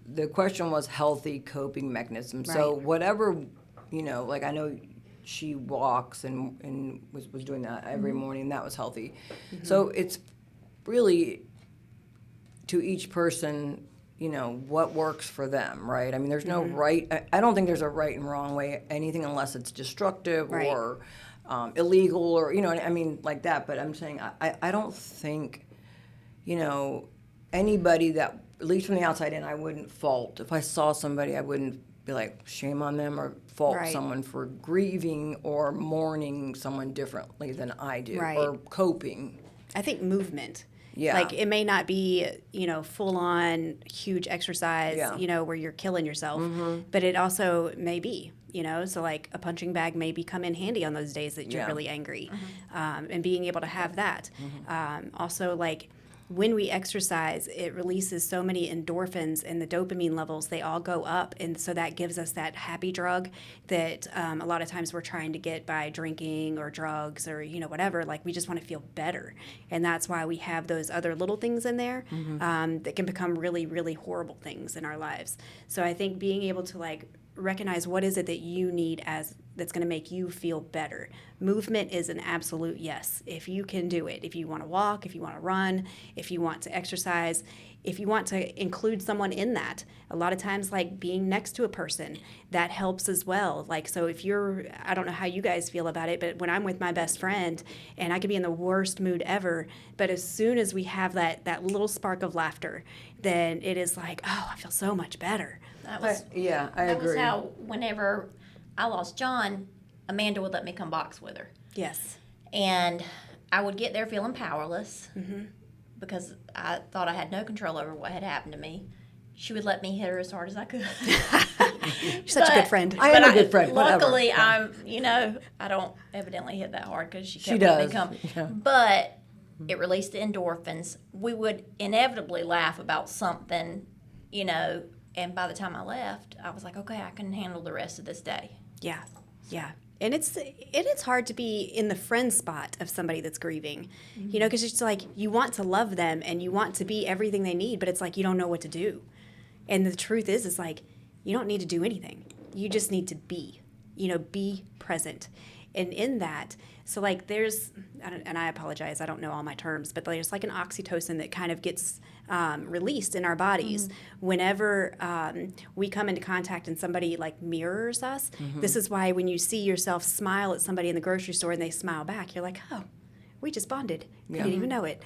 the question was healthy coping mechanisms. So Right. whatever, you know, like I know she walks and was doing that every morning, that was healthy. So it's really to each person, you know, what works for them, right? I mean, there's no right, I don't think there's a right and wrong way, anything unless it's destructive Right. or illegal or, you know, I mean, like that. But I'm saying, I don't think, you know, anybody that, at least from the outside in, I wouldn't fault. If I saw somebody, I wouldn't be like, shame on them or fault Right. someone for grieving or mourning someone differently than I do Right. or coping. I think movement. Yeah. Like, it may not be, you know, full on huge exercise, Yeah. you know, where you're killing yourself, but it also may be, you know, so like a punching bag may come in handy on those days that you're Yeah. really angry, and being able to have that. Also, like, when we exercise, it releases so many endorphins, and the dopamine levels, they all go up. And so that gives us that happy drug that a lot of times we're trying to get by drinking or drugs or, you know, whatever. Like, we just want to feel better. And that's why we have those other little things in there that can become really, really horrible things in our lives. So I think being able to, like, recognize what is it that you need that's going to make you feel better. Movement is an absolute yes. If you can do it, if you want to walk, if you want to run, if you want to exercise, if you want to include someone in that, a lot of times, like, being next to a person, that helps as well. Like, so if I don't know how you guys feel about it, but when I'm with my best friend and I could be in the worst mood ever, but as soon as we have that little spark of laughter, then it is like, oh, I feel so much better. That was Yeah, I that agree. was how whenever I lost John, Amanda would let me come box with her. Yes. And I would get there feeling powerless because I thought I had no control over what had happened to me. She would let me hit her as hard as I could. You're such a good friend. I am a good friend. whatever. Luckily, I don't evidently hit that hard because she kept does. letting me come. Yeah. But it released the endorphins. We would inevitably laugh about something, and by the time I left, I was like, okay, I can handle the rest of this day. Yeah, yeah. And it's hard to be in the friend spot of somebody that's grieving, because it's like you want to love them and you want to be everything they need, but it's like you don't know what to do. And the truth is, it's like you don't need to do anything. You just need to be, be present. And in that, so like and I apologize, I don't know all my terms, but there's like an oxytocin that kind of gets released in our bodies whenever we come into contact and somebody like mirrors us. This is why when you see yourself smile at somebody in the grocery store and they smile back, you're like, oh, we just bonded. I didn't even know it.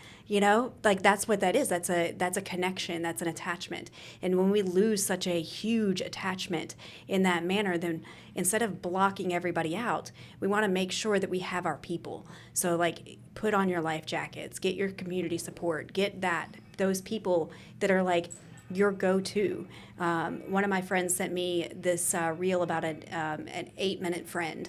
Like that's what that is. That's a connection. That's an attachment. And when we lose such a huge attachment in that manner, then instead of blocking everybody out, we want to make sure that we have our people. So like put on your life jackets, get your community support, get those people that are like your go-to. One of my friends sent me this reel about an 8-minute friend.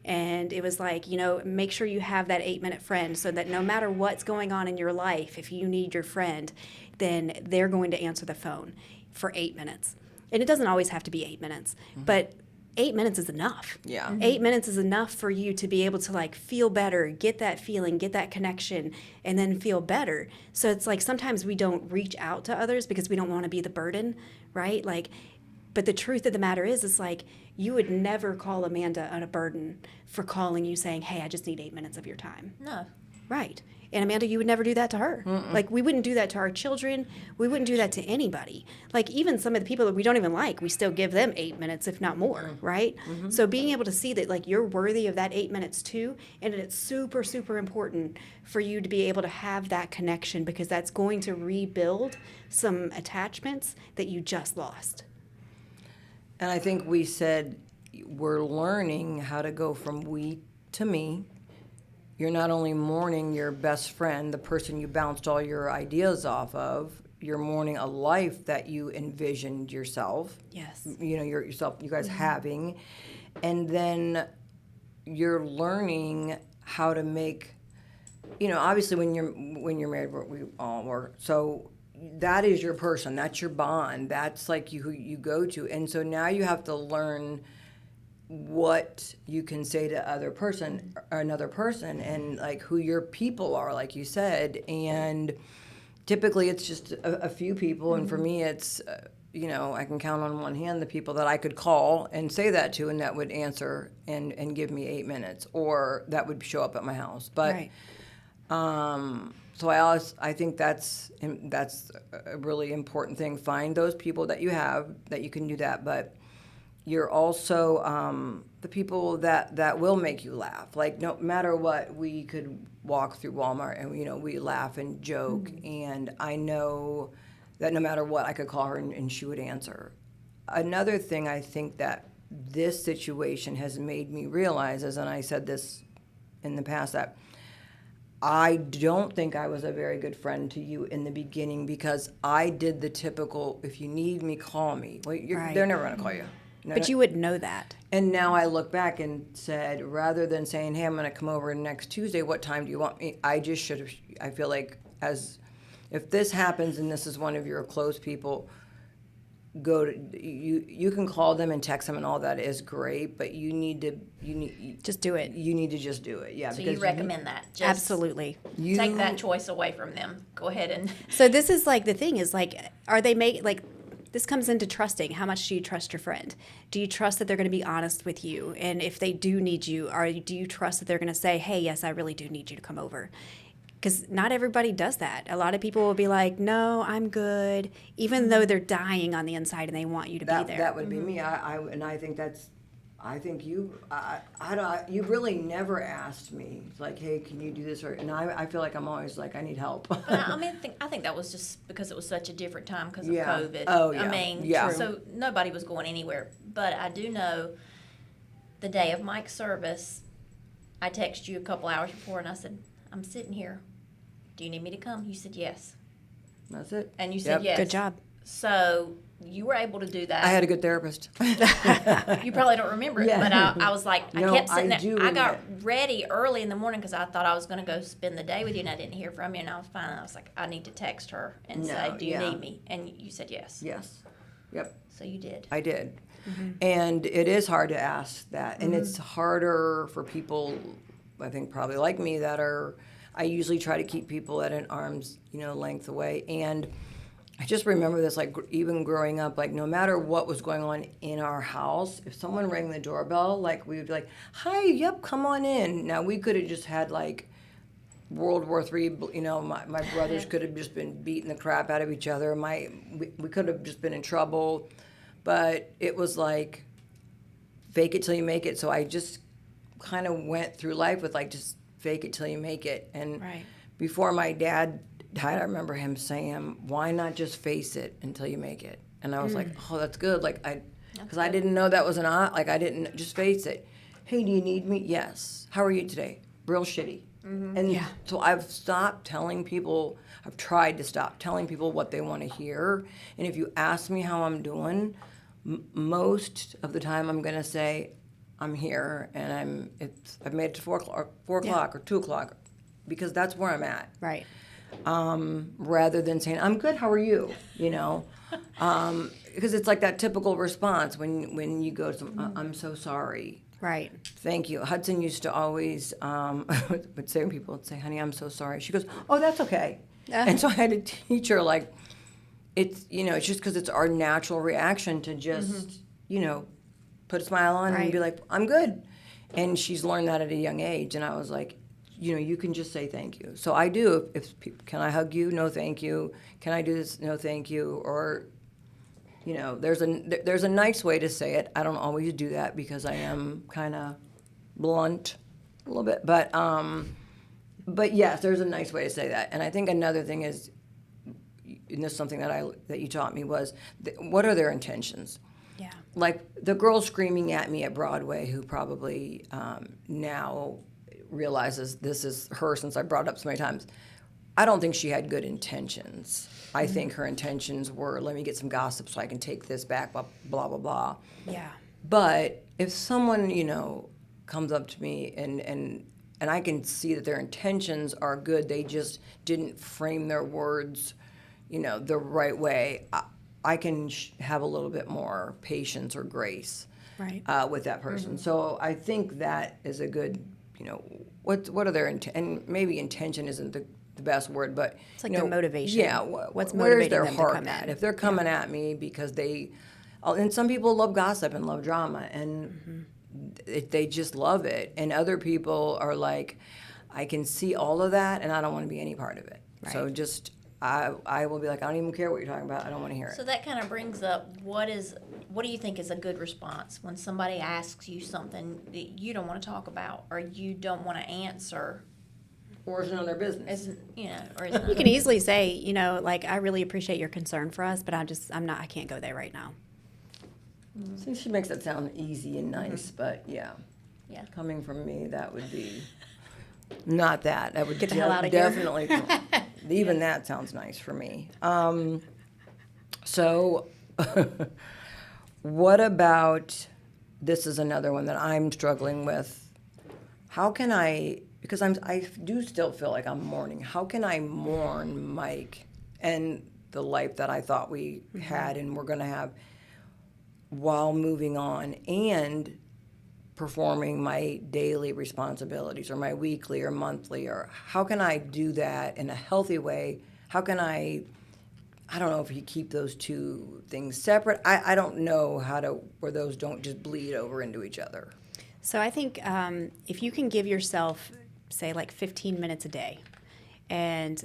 And it was like, make sure you have that 8-minute friend so that no matter what's going on in your life, if you need your friend, then they're going to answer the phone for 8 minutes. And it doesn't always have to be 8 minutes, but 8 minutes is enough. Yeah. 8 minutes is enough for you to be able to like feel better, get that feeling, get that connection, and then feel better. So it's like sometimes we don't reach out to others because we don't want to be the burden, right? But the truth of the matter is, it's like you would never call Amanda on a burden for calling you saying, hey, I just need 8 minutes of your time. No. Right. And Amanda, you would never do that to her. Like we wouldn't do that to our children. We wouldn't do that to anybody. Like even some of the people that we don't even like, we still give them 8 minutes, if not more, right? So being able to see that like you're worthy of that 8 minutes too, and it's super, super important for you to be able to have that connection because that's going to rebuild some attachments that you just lost. And I think we said we're learning how to go from we to me. You're not only mourning your best friend, the person you bounced all your ideas off of, you're mourning a life that you envisioned yourself. Yes. You guys having. And then you're learning how to make, obviously when you're married, we all were. So that is your person. That's your bond. That's like who you go to. And so now you have to learn what you can say to another person and like who your people are, like you said. And typically it's just a few people. And for me, it's, I can count on one hand the people that I could call and say that to and that would answer and give me 8 minutes or that would show up at my house. But, Right. So I think that's a really important thing. Find those people that you have that you can do that, but you're also the people that will make you laugh. Like no matter what, we could walk through Walmart and we laugh and joke, and I know that no matter what, I could call her and she would answer. Another thing I think that this situation has made me realize is, and I said this in the past, that I don't think I was a very good friend to you in the beginning because I did the typical, if you need me, call me. Well, Right. They're never going to call you. But you wouldn't know that. And now I look back and said, rather than saying, hey, I'm going to come over next Tuesday, what time do you want me? I just should have, I feel like if this happens and this is one of your close people, you can call them and text them and all that is great, but you need to Just do it. You need to just do it. Yeah. So you recommend that? Just Absolutely. take that choice away from them. Go ahead and. So this is like the thing is like, this comes into trusting. How much do you trust your friend? Do you trust that they're going to be honest with you? And if they do need you, do you trust that they're going to say, hey, yes, I really do need you to come over? Because not everybody does that. A lot of people will be like, no, I'm good, even though they're dying on the inside and they want you to be there. That would be me. I think that's. I think you. You really never asked me like, hey, can you do this? And I feel like I'm always like, I need help. I think that was just because it was such a different time because of Yeah. COVID. Oh, yeah. I mean, Yeah. so nobody was going anywhere. But I do know the day of Mike's service, I texted you a couple hours before and I said, I'm sitting here. Do you need me to come? You said yes. That's it. And you said Yep. yes. Good job. So you were able to do that. I had a good therapist. You probably don't remember it, Yeah. but I was like, No, I kept sitting I there. do I got remember. ready early in the morning because I thought I was going to go spend the day with you, and I didn't hear from you, and I was fine. I was like, I need to text her and say, No, do you yeah. need me? And you said yes. Yes. Yep. So you did. I did. And it is hard to ask that. And it's harder for people, I think probably like me, that are, I usually try to keep people at an arm's, length away. And I just remember this, like even growing up, like no matter what was going on in our house, if someone rang the doorbell, like we would be like, hi, yep, come on in. Now we could have just had like World War III, my brothers could have just been beating the crap out of each other. We could have just been in trouble. But it was like, fake it till you make it. So I just kind of went through life with like, just fake it till you make it. And Right. before my dad died, I remember him saying, why not just face it until you make it? And I was like, oh, that's good. Like because I didn't know that was I didn't, just face it. Hey, do you need me? Yes. How are you today? Real shitty. And Yeah. so I've stopped telling people, I've tried to stop telling people what they want to hear. And if you ask me how I'm doing, most of the time I'm going to say, I'm here and I've made it to 4 o'clock or 2 o'clock, because that's where I'm at. Right. Rather than saying, I'm good, how are you? Because it's like that typical response when you go to, I'm so sorry. Right. Thank you. Hudson used to always would say when people would say, honey, I'm so sorry. She goes, oh, that's okay. And so I had to teach her, like, it's just because it's our natural reaction to just, put a smile on and be like, I'm good. And she's learned that at a young age. And I was like, you can just say thank you. So I do. If people, can I hug you? No, thank you. Can I do this? No, thank you. Or, there's a nice way to say it. I don't always do that because I am kind of blunt a little bit. But yes, there's a nice way to say that. And I think another thing is, and this is something that you taught me, was what are their intentions? Yeah. Like the girl screaming at me at Broadway, who probably now realizes this is her since I brought it up so many times. I don't think she had good intentions. I think her intentions were, let me get some gossip so I can take this back, blah, blah, blah, blah. Yeah. But if someone, comes up to me and I can see that their intentions are good, they just didn't frame their words, the right way, I can have a little bit more patience or grace Right. with that person. So I think that is a good, what are their and maybe intention isn't the best word, but It's like their motivation. Yeah, What's where's motivating their them to heart come at? in? If they're coming at me because and some people love gossip and love drama, and they just love it, and other people are like, I can see all of that, and I don't want to be any part of it. So Right. just I will be like, I don't even care what you're talking about. I don't want to hear it. So that kind of brings up what do you think is a good response when somebody asks you something that you don't want to talk about or you don't want to answer? Or is it none of their business? Or is You can easily say, like, I really appreciate your concern for us, but I can't go there right now. See, she makes that sound easy and nice, but yeah. Yeah. Coming from me, that would be not that. That would Get the hell out of here. definitely. Even that sounds nice for me. So, what about? This is another one that I'm struggling with. How can I? Because I do still feel like I'm mourning. How can I mourn Mike and the life that I thought we had and we're going to have while moving on and performing my daily responsibilities or my weekly or monthly? Or how can I do that in a healthy way? How can I don't know if you keep those two things separate. I don't know where those don't just bleed over into each other. So I think if you can give yourself, say, like 15 minutes a day and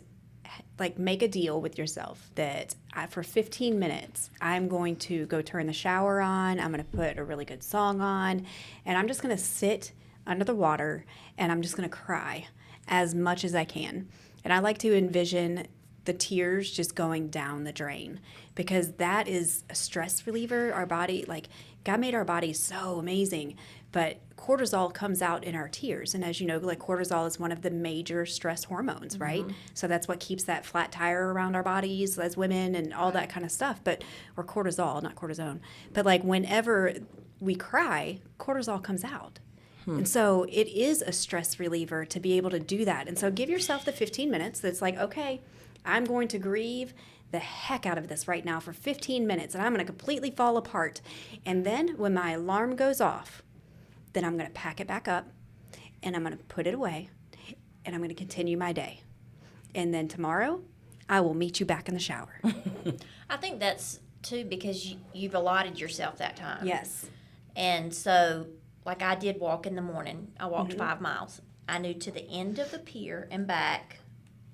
like make a deal with yourself that for 15 minutes, I'm going to go turn the shower on, I'm going to put a really good song on, and I'm just going to sit under the water and I'm just going to cry as much as I can. And I like to envision the tears just going down the drain because that is a stress reliever. Our body, like God made our body so amazing but cortisol comes out in our tears. And as you know, like cortisol is one of the major stress hormones, right? So that's what keeps that flat tire around our bodies as women and all that kind of stuff. But, or cortisol, not cortisone. But like whenever we cry, cortisol comes out. And so it is a stress reliever to be able to do that. And so give yourself the 15 minutes that's like, okay, I'm going to grieve the heck out of this right now for 15 minutes and I'm going to completely fall apart. And then when my alarm goes off, then I'm going to pack it back up and I'm going to put it away and I'm going to continue my day. And then tomorrow, I will meet you back in the shower. I think that's too because you've allotted yourself that time. Yes. And so, like I did walk in the morning. I walked 5 miles. I knew to the end of the pier and back,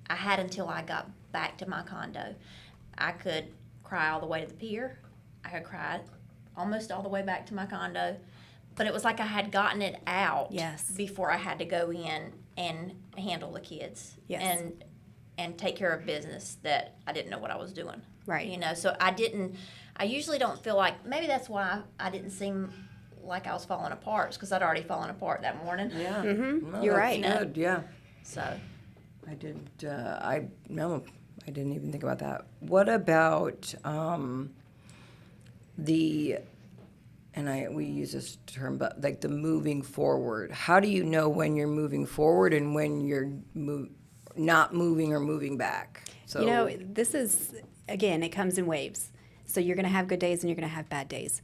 I had until I got back to my condo. I could cry all the way to the pier. I could cry almost all the way back to my condo. But it was like I had gotten it out Yes. before I had to go in and handle the kids. Yes. And take care of business that I didn't know what I was doing. Right. You know, so I usually don't feel like, maybe that's why I didn't seem like I was falling apart, because I'd already fallen apart that morning. Yeah. Well, You're that's right. Good. Yeah. So, I didn't. I didn't even think about that. What about we use this term, but like the moving forward. How do you know when you're moving forward and when you're not moving or moving back? So You know, this is, again, it comes in waves. So you're going to have good days and you're going to have bad days.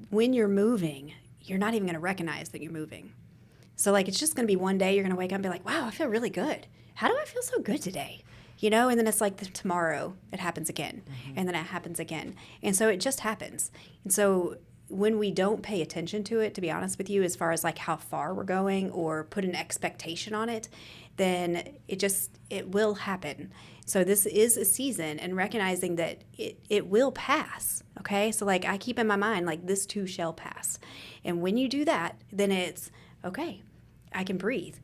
When you're moving, you're not even going to recognize that you're moving. So, like, it's just going to be one day you're going to wake up and be like, wow, I feel really good. How do I feel so good today? You know, and then it's like tomorrow it happens again, and then it happens again. And so it just happens. And so when we don't pay attention to it, to be honest with you, as far as like how far we're going or put an expectation on it, then it will happen. So this is a season, and recognizing that it will pass, okay? So like I keep in my mind, like this too shall pass. And when you do that, then it's, okay, I can breathe.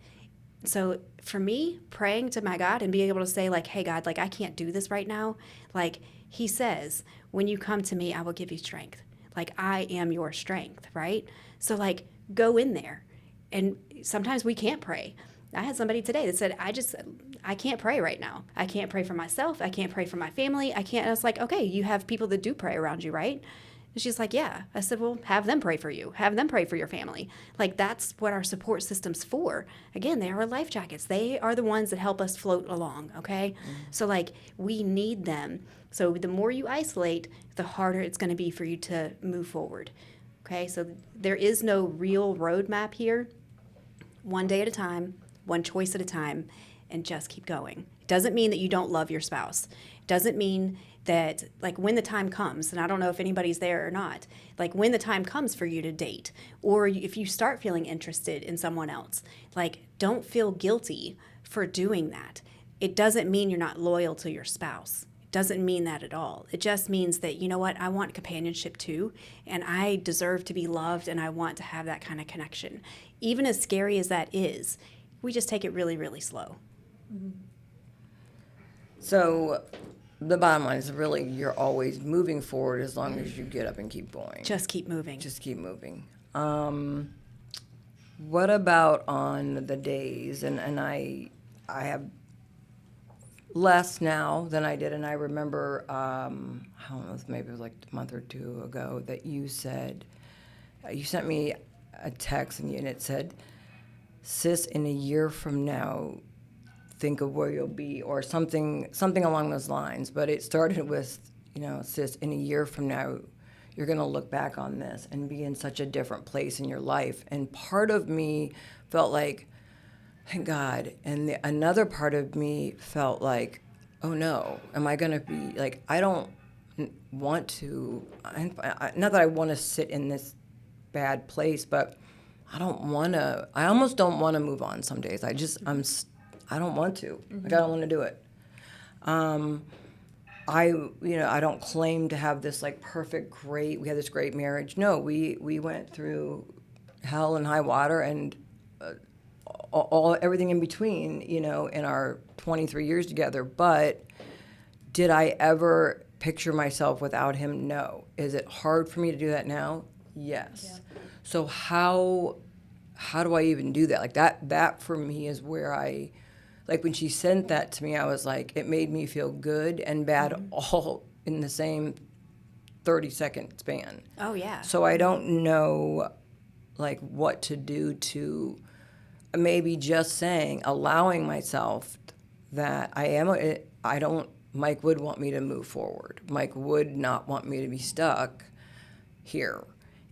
So for me, praying to my God and being able to say like, hey God, like I can't do this right now. Like he says, when you come to me, I will give you strength. Like I am your strength, right? So like go in there. And sometimes we can't pray. I had somebody today that said, I can't pray right now. I can't pray for myself. I can't pray for my family. I can't. And I was like, okay, you have people that do pray around you, right? And she's like, yeah. I said, well, have them pray for you. Have them pray for your family. Like, that's what our support system's for. Again, they are our life jackets. They are the ones that help us float along, okay? So, like, we need them. So the more you isolate, the harder it's going to be for you to move forward, okay? So there is no real roadmap here. One day at a time, one choice at a time, and just keep going. It doesn't mean that you don't love your spouse. It doesn't mean that, like, when the time comes, and I don't know if anybody's there or not, like, when the time comes for you to date, or if you start feeling interested in someone else, like, don't feel guilty for doing that. It doesn't mean you're not loyal to your spouse. It doesn't mean that at all. It just means that, you know what, I want companionship too, and I deserve to be loved, and I want to have that kind of connection. Even as scary as that is, we just take it really, really slow. So the bottom line is really you're always moving forward as long as you get up and keep going. Just keep moving. Just keep moving. What about on the days? And I have less now than I did, and I remember, I don't know, maybe it was like a month or two ago that you said, you sent me a text and it said, sis, in a year from now, think of where you'll be, or something along those lines. But it started with, sis, in a year from now, you're going to look back on this and be in such a different place in your life. And part of me felt like, thank God. And another part of me felt like, oh no, am I going to be, like, I don't want to, not that I want to sit in this bad place, but I almost don't want to move on some days. I don't want to. Like, I don't want to do it. I don't claim to have this like we had this great marriage. No, we went through hell and high water and everything in between, in our 23 years together. But did I ever picture myself without him? No. Is it hard for me to do that now? Yes. Yeah. So how do I even do that? Like that for me is where like when she sent that to me, I was like, it made me feel good and bad all in the same 30-second span. Oh, yeah. So I don't know like what to do to maybe just saying, allowing myself that Mike would want me to move forward. Mike would not want me to be stuck here.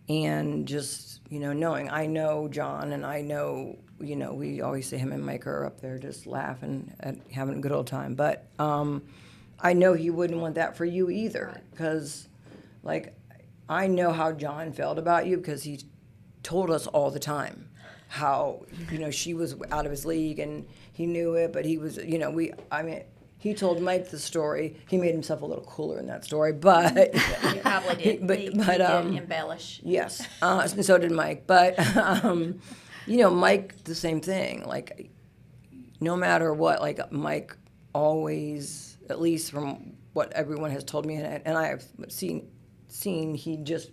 And just, knowing, I know John and I know, we always say him and Mike are up there just laughing and having a good old time. But I know he wouldn't want that for you either. Because, like, I know how John felt about you because he told us all the time how, she was out of his league and he knew it, but he was, he told Mike the story. He made himself a little cooler in that story, but He probably did. He did embellish. yes, and so did Mike. But Mike, the same thing. Like, no matter what, like Mike always, at least from what everyone has told me, and I have seen, he just,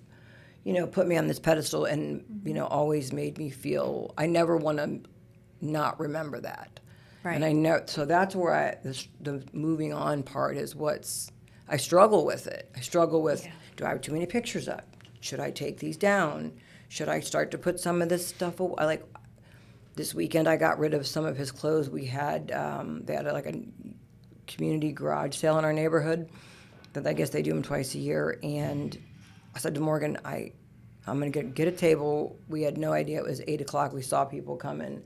put me on this pedestal and always made me feel. I never want to not remember that. Right. And I know, so that's where the moving on part is I struggle with it. I struggle with, do I have too many pictures up? Should I take these down? Should I start to put some of this stuff away? Like, this weekend I got rid of some of his clothes. We had, they had like a community garage sale in our neighborhood that I guess they do them twice a year. And I said to Morgan, I'm going to get a table. We had no idea it was 8 o'clock. We saw people coming.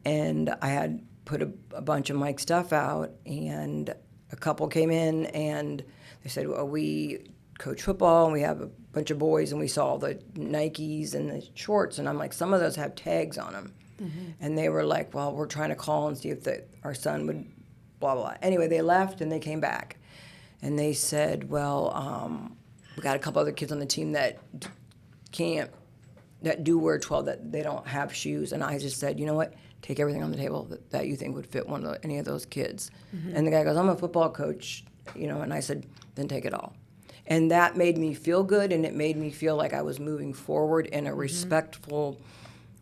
And I had put a bunch of Mike's stuff out, and a couple came in, and they said, well, we coach football, and we have a bunch of boys, and we saw the Nikes and the shorts, and I'm like, some of those have tags on them. And they were like, well, we're trying to call and see if our son would blah, blah, blah. Anyway, they left, and they came back, and they said, well, we got a couple other kids on the team that do wear 12, that they don't have shoes. And I just said, you know what? Take everything on the table that you think would fit any of those kids. And the guy goes, I'm a football coach, and I said, then take it all. And that made me feel good, and it made me feel like I was moving forward in a respectful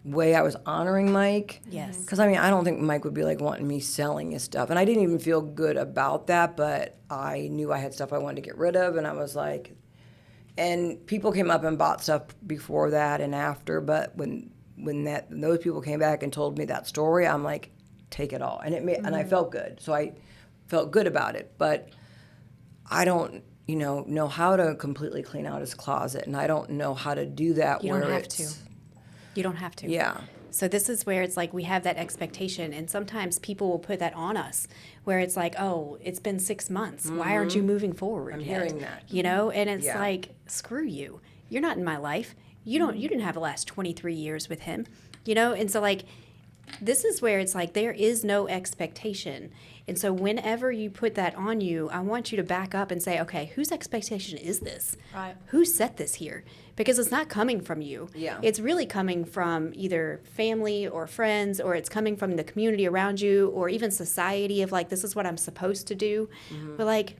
way. I was honoring Mike. Yes. Because, I don't think Mike would be like wanting me selling his stuff. And I didn't even feel good about that, but I knew I had stuff I wanted to get rid of, and I was like, and people came up and bought stuff before that and after, but when those people came back and told me that story, I'm like, take it all. And and I felt good. So I felt good about it. But I don't, know how to completely clean out his closet, and I don't know how to do that. You don't have to. You don't have to. Yeah. So this is where it's like we have that expectation, and sometimes people will put that on us, where it's like, oh, it's been 6 months. Why aren't you moving forward? I'm yet? hearing that. And it's Yeah. like, screw you. You're not in my life. You didn't have the last 23 years with him, and so like, this is where it's like there is no expectation. And so whenever you put that on you, I want you to back up and say, okay, whose expectation is this? Right. Who set this here? Because it's not coming from you. Yeah. It's really coming from either family or friends, or it's coming from the community around you, or even society of like, this is what I'm supposed to do. But like,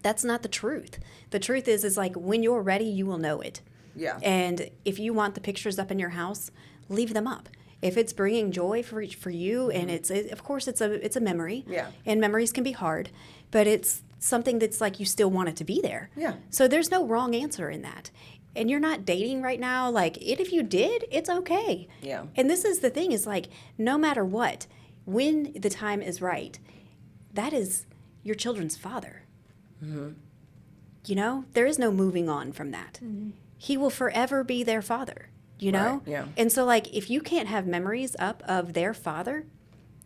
that's not the truth. The truth is like, when you're ready, you will know it. Yeah. And if you want the pictures up in your house, leave them up. If it's bringing joy for you, and of course it's a memory. Yeah. And memories can be hard, but it's something that's like you still want it to be there. Yeah. So there's no wrong answer in that. And you're not dating right now. Like, if you did, it's okay. Yeah. And this is the thing, is like, no matter what, when the time is right, that is your children's father. There is no moving on from that. He will forever be their father. Right, yeah. And so, like, if you can't have memories up of their father,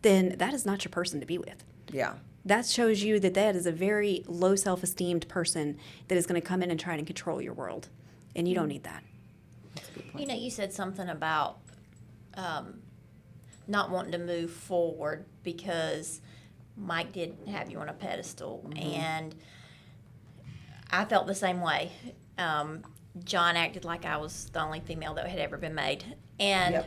then that is not your person to be with. Yeah. That shows you that is a very low self-esteemed person that is going to come in and try and control your world. And you don't need that. You said something about not wanting to move forward because Mike did have you on a pedestal. And I felt the same way. John acted like I was the only female that had ever been made. And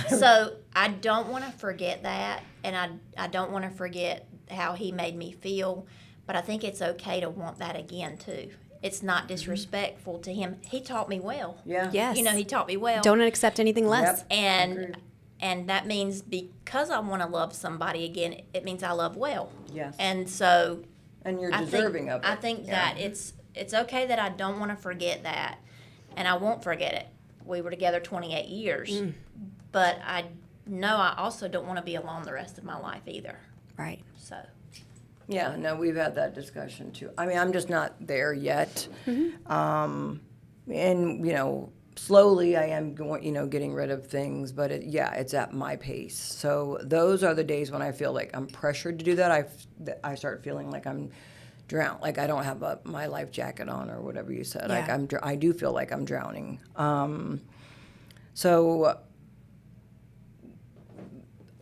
so I don't want to forget that, and I don't want to forget how he made me feel, but I think it's okay to want that again too. it's not disrespectful to him. He taught me well. Yeah. Yes. You know, he taught me well. Don't accept anything less. Yep. And Agreed. and that means because I want to love somebody again, it means I love well. Yes. And so And you're I deserving think, of it. I think Yeah. that it's okay that I don't want to forget that, and I won't forget it. We were together 28 years, but I know I also don't want to be alone the rest of my life either. Right. So Yeah, no, we've had that discussion too. I mean, I'm just not there yet. And, slowly I am going, getting rid of things, but it's at my pace. So those are the days when I feel like I'm pressured to do that. I start feeling like I'm drowned, like I don't have my life jacket on or whatever you said. Like Yeah. I do feel like I'm drowning. So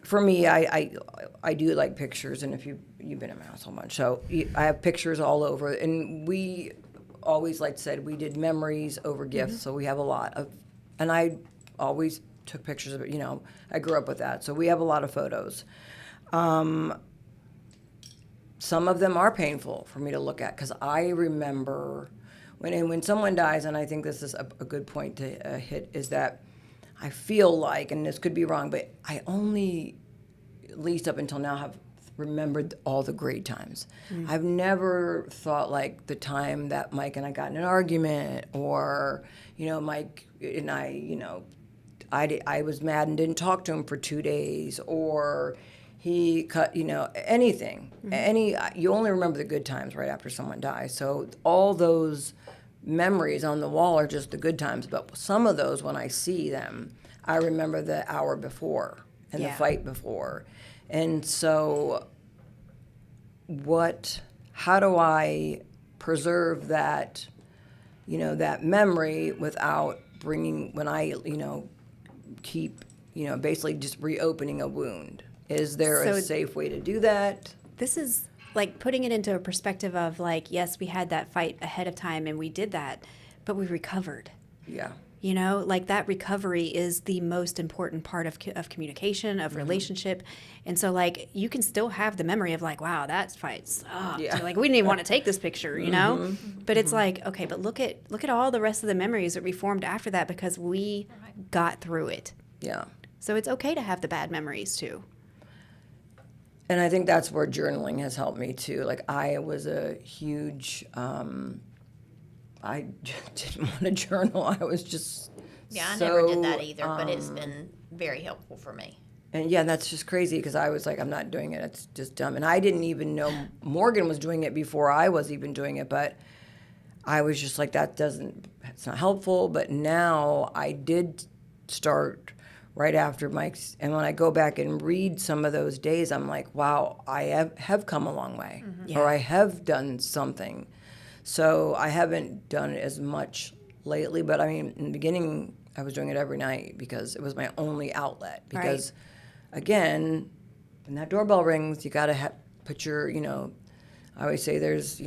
for me, I do like pictures, and if you've been in my house so much, so I have pictures all over, and we always, like said, we did memories over gifts, so we have a lot of, and I always took pictures of it. I grew up with that, so we have a lot of photos. Some of them are painful for me to look at because I remember when someone dies, and I think this is a good point to hit, is that I feel like, and this could be wrong, but I only, at least up until now, have remembered all the great times. I've never thought like the time that Mike and I got in an argument, or Mike and I was mad and didn't talk to him for 2 days, or he cut, anything. You only remember the good times right after someone dies. So all those memories on the wall are just the good times, but some of those, when I see them, I remember the hour before and the fight before. And so how do I preserve that, that memory without when I, keep, basically just reopening a wound? Is there a So- safe way to do that? This is like putting it into a perspective of like, yes, we had that fight ahead of time and we did that, but we recovered. Yeah. Like that recovery is the most important part of communication, of relationship. And so like you can still have the memory of like, wow, that fight sucked. Yeah. Like we didn't even want to take this picture, But it's like, okay, but look at all the rest of the memories that we formed after that because we got through it. Yeah. So it's okay to have the bad memories too. And I think that's where journaling has helped me too. Like I was a huge, I didn't want to journal. I was just I so, never did that either, but it's been very helpful for me. And that's just crazy because I was like, I'm not doing it. It's just dumb. And I didn't even know Morgan was doing it before I was even doing it. But I was just like, it's not helpful. But now I did start right after Mike's. And when I go back and read some of those days, I'm like, wow, I have come a long way. Or I have done something. So I haven't done it as much lately. But I mean, in the beginning, I was doing it every night because it was my only outlet. Because, again, when that doorbell rings, you got to put your, I always say there's,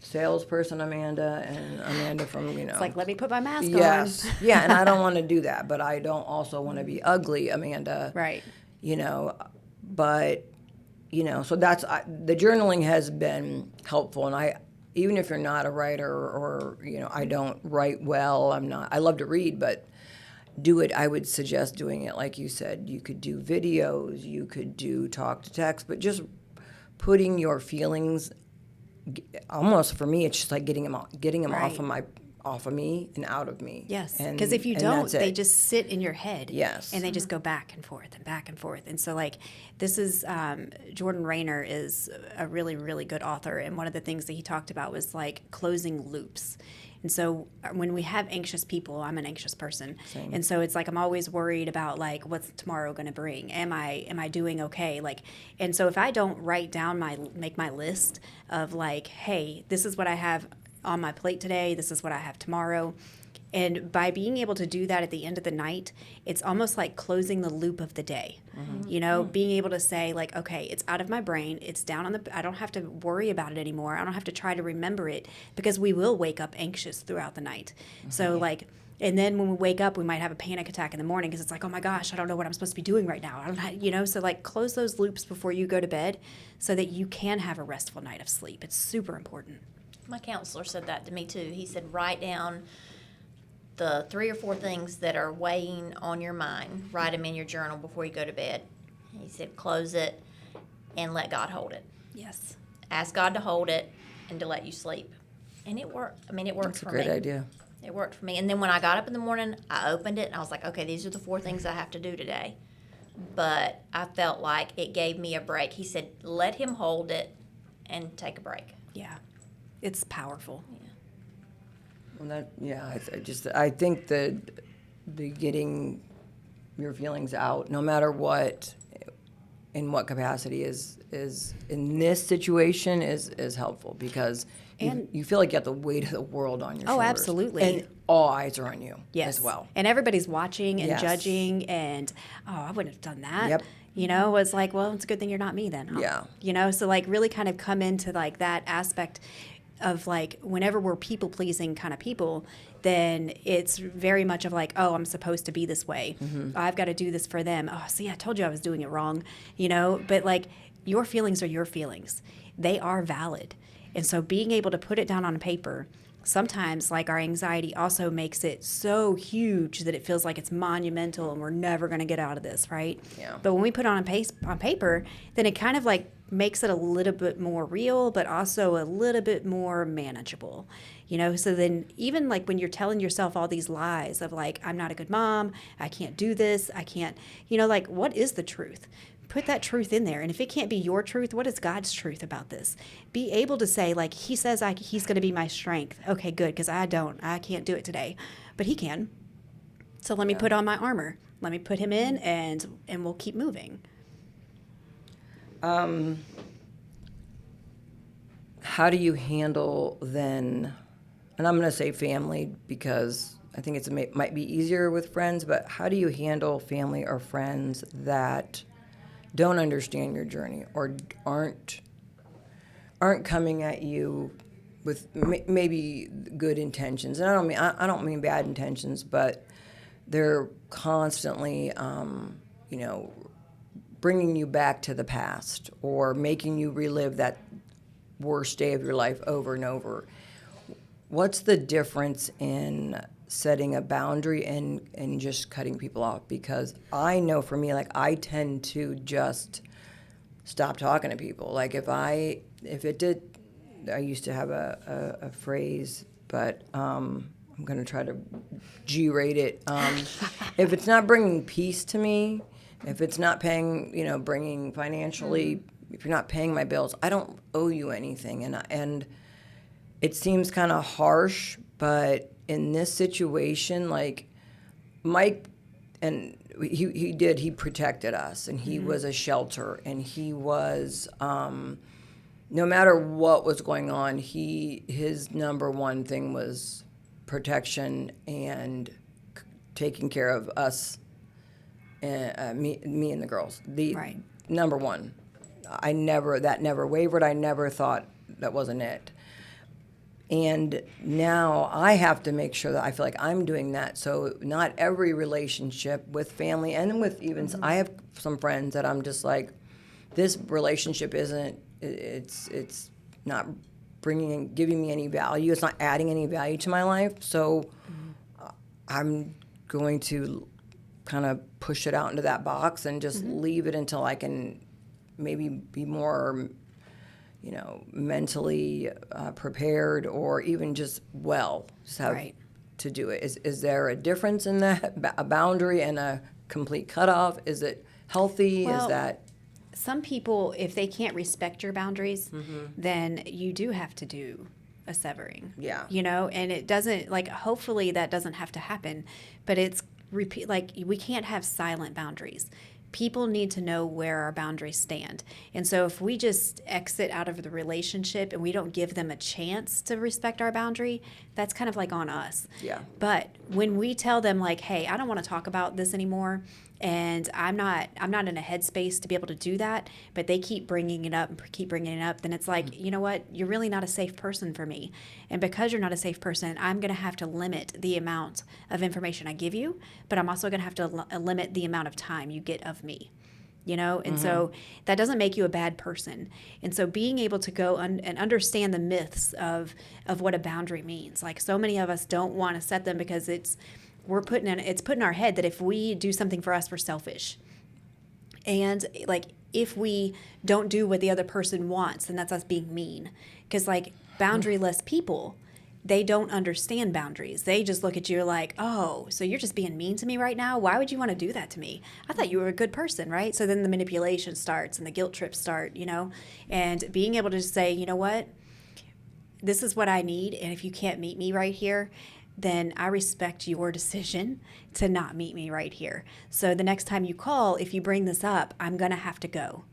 salesperson Amanda and Amanda from, It's like, let me put my mask yes. on. Yeah, and I don't want to do that, but I don't also want to be ugly, Amanda. Right. But, so that's, the journaling has been helpful. And even if you're not a writer or, I don't write well, I love to read, but I would suggest doing it like you said. You could do videos, you could do talk to text, but just putting your feelings, almost for me, it's just like getting them off of me and out of me. Yes, And- because if you and don't, that's it. they just sit in your head. Yes. And they just go back and forth and back and forth. And so, like, this is Jordan Rayner is a really, really good author. And one of the things that he talked about was, like, closing loops. And so when we have anxious people, I'm an anxious person. Same. And so it's like I'm always worried about, like, what's tomorrow going to bring? Am I doing okay? Like, and so if I don't write down make my list of, like, hey, this is what I have on my plate today, this is what I have tomorrow. And by being able to do that at the end of the night, it's almost like closing the loop of the day. Being able to say, like, okay, it's out of my brain, it's down I don't have to worry about it anymore. I don't have to try to remember it because we will wake up anxious throughout the night. So, like, and then when we wake up, we might have a panic attack in the morning because it's like, oh my gosh, I don't know what I'm supposed to be doing right now. I don't have, so like close those loops before you go to bed so that you can have a restful night of sleep. It's super important. My counselor said that to me too. He said, write down the 3 or 4 things that are weighing on your mind. Write them in your journal before you go to bed. He said, close it and let God hold it. Yes. Ask God to hold it and to let you sleep. And it worked. I mean, it worked That's a for great me. idea. It worked for me. And then when I got up in the morning, I opened it and I was like, okay, these are the 4 things I have to do today. But I felt like it gave me a break. He said, let him hold it and take a break. Yeah. It's powerful. Well, I think that the getting your feelings out, no matter what, in what capacity, is in this situation is helpful, because And- you feel like you have the weight of the world on your Oh, shoulders. absolutely. And all eyes are on you Yes. as well. And everybody's watching and Yes. judging, and, oh, I wouldn't have done that. Yep. You know, it's like, well, it's a good thing you're not me then. Huh? Yeah. You know, so like really kind of come into like that aspect of like whenever we're people pleasing kind of people, then it's very much of like, oh, I'm supposed to be this way. I've got to do this for them. Oh, see, I told you I was doing it wrong, you know, but like your feelings are your feelings. They are valid. And so being able to put it down on paper, sometimes like our anxiety also makes it so huge that it feels like it's monumental and we're never going to get out of this, right? Yeah. But when we put it on paper, then it kind of like makes it a little bit more real, but also a little bit more manageable, you know? So then even like when you're telling yourself all these lies of like, I'm not a good mom, I can't do this, I can't, you know, like what is the truth? Put that truth in there. And if it can't be your truth, what is God's truth about this? Be able to say, like, he says he's going to be my strength. Okay, good, because I can't do it today. But he can. So let me put on my armor. Let me put him in, and we'll keep moving. How do you handle then, and I'm going to say family because I think might be easier with friends, but how do you handle family or friends that don't understand your journey or aren't coming at you with maybe good intentions? And I don't mean bad intentions, but they're constantly, bringing you back to the past or making you relive that worst day of your life over and over. What's the difference in setting a boundary and just cutting people off? Because I know for me, like, I tend to just stop talking to people. Like I used to have a phrase, but I'm going to try to G-rate it. If it's not bringing peace to me, if it's not bringing financially, if you're not paying my bills, I don't owe you anything. And it seems kind of harsh, but in this situation, like Mike, and he protected us, and he was a shelter, and he was, no matter what was going on, his number one thing was protection and taking care of us, me and the girls. Right. Number one. That never wavered. I never thought that wasn't it. And now I have to make sure that I feel like I'm doing that. So not every relationship with family and with even, I have some friends that I'm just like, this relationship it's not giving me any value. It's not adding any value to my life. So I'm going to kind of push it out into that box and just leave it until I can maybe be more, mentally prepared, or even just have Right. to do it. Is there a difference in that, a boundary and a complete cutoff? Is it healthy? Well, Is that? Some people, if they can't respect your boundaries, then you do have to do a severing. Yeah. And it doesn't, like, hopefully that doesn't have to happen, but it's like we can't have silent boundaries. People need to know where our boundaries stand. And so if we just exit out of the relationship and we don't give them a chance to respect our boundary, that's kind of like on us. Yeah. But when we tell them, like, hey, I don't want to talk about this anymore, and I'm not in a headspace to be able to do that, but they keep bringing it up, then it's like, you know what, you're really not a safe person for me. And because you're not a safe person, I'm going to have to limit the amount of information I give you, but I'm also going to have to limit the amount of time you get of me. you know? And so that doesn't make you a bad person. And so being able to go and understand the myths of what a boundary means. Like, so many of us don't want to set them because it's put in our head that if we do something for us, we're selfish. And like, if we don't do what the other person wants, then that's us being mean. Because like, boundaryless people, they don't understand boundaries. They just look at you like, oh, so you're just being mean to me right now? Why would you want to do that to me? I thought you were a good person, right? So then the manipulation starts and the guilt trips start, you know? And being able to just say, you know what? This is what I need. And if you can't meet me right here, then I respect your decision to not meet me right here. So the next time you call, if you bring this up, I'm going to have to go.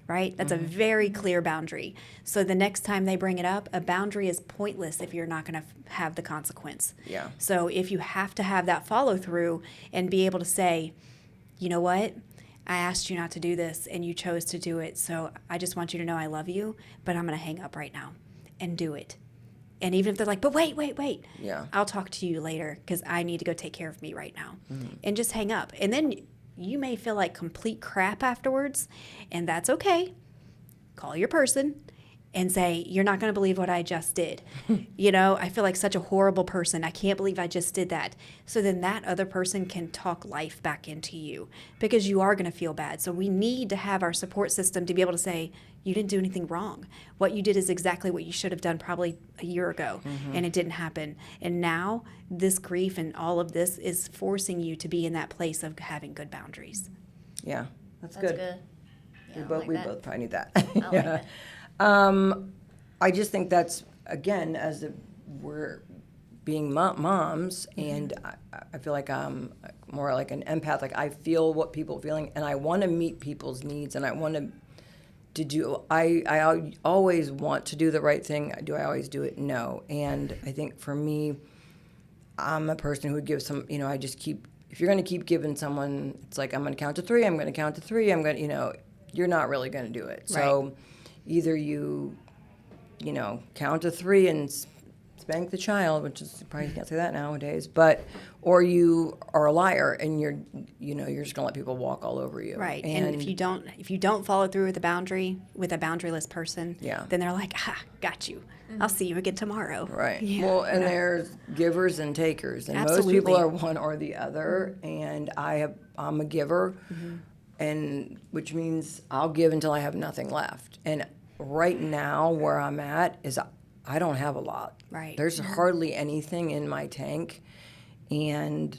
Right? That's a very clear boundary. So the next time they bring it up, a boundary is pointless if you're not going to have the consequence. Yeah. So if you have to have that follow through and be able to say, you know what? I asked you not to do this and you chose to do it. So I just want you to know I love you, but I'm going to hang up right now and do it. And even if they're like, but wait, Yeah. I'll talk to you later because I need to go take care of me right now. And just hang up. And then you may feel like complete crap afterwards, and that's okay. Call your person and say, you're not going to believe what I just did. You know, I feel like such a horrible person. I can't believe I just did that. So then that other person can talk life back into you because you are going to feel bad. So we need to have our support system to be able to say, you didn't do anything wrong. What you did is exactly what you should have done probably a year ago, and it didn't happen. And now this grief and all of this is forcing you to be in that place of having good boundaries. Yeah. That's That's good. good. Yeah, We I like that. both probably need that. I like that. I just think that's, again, we're being moms, and I feel like I'm more like an empath. Like, I feel what people are feeling, and I want to meet people's needs, and I want to do, I always want to do the right thing. Do I always do it? No. And I think for me, I'm a person who would give some, you know, I just keep, if you're going to keep giving someone, it's like, I'm going to count to three, I'm going to count to three, I'm going to, you know, you're not really going to do it. So either you count to three and spank the child, which is, you probably can't say that nowadays, but, or you are a liar and you're just going to let people walk all over you. Right. And if you don't follow through with a boundary, with a boundaryless person, then they're like, got you. I'll see you again tomorrow. Right. Yeah. Well, and there's givers and takers, and Absolutely. most people are one or the other. And I'm a giver, and which means I'll give until I have nothing left. And right now, where I'm at is I don't have a lot. Right. There's hardly anything in my tank, and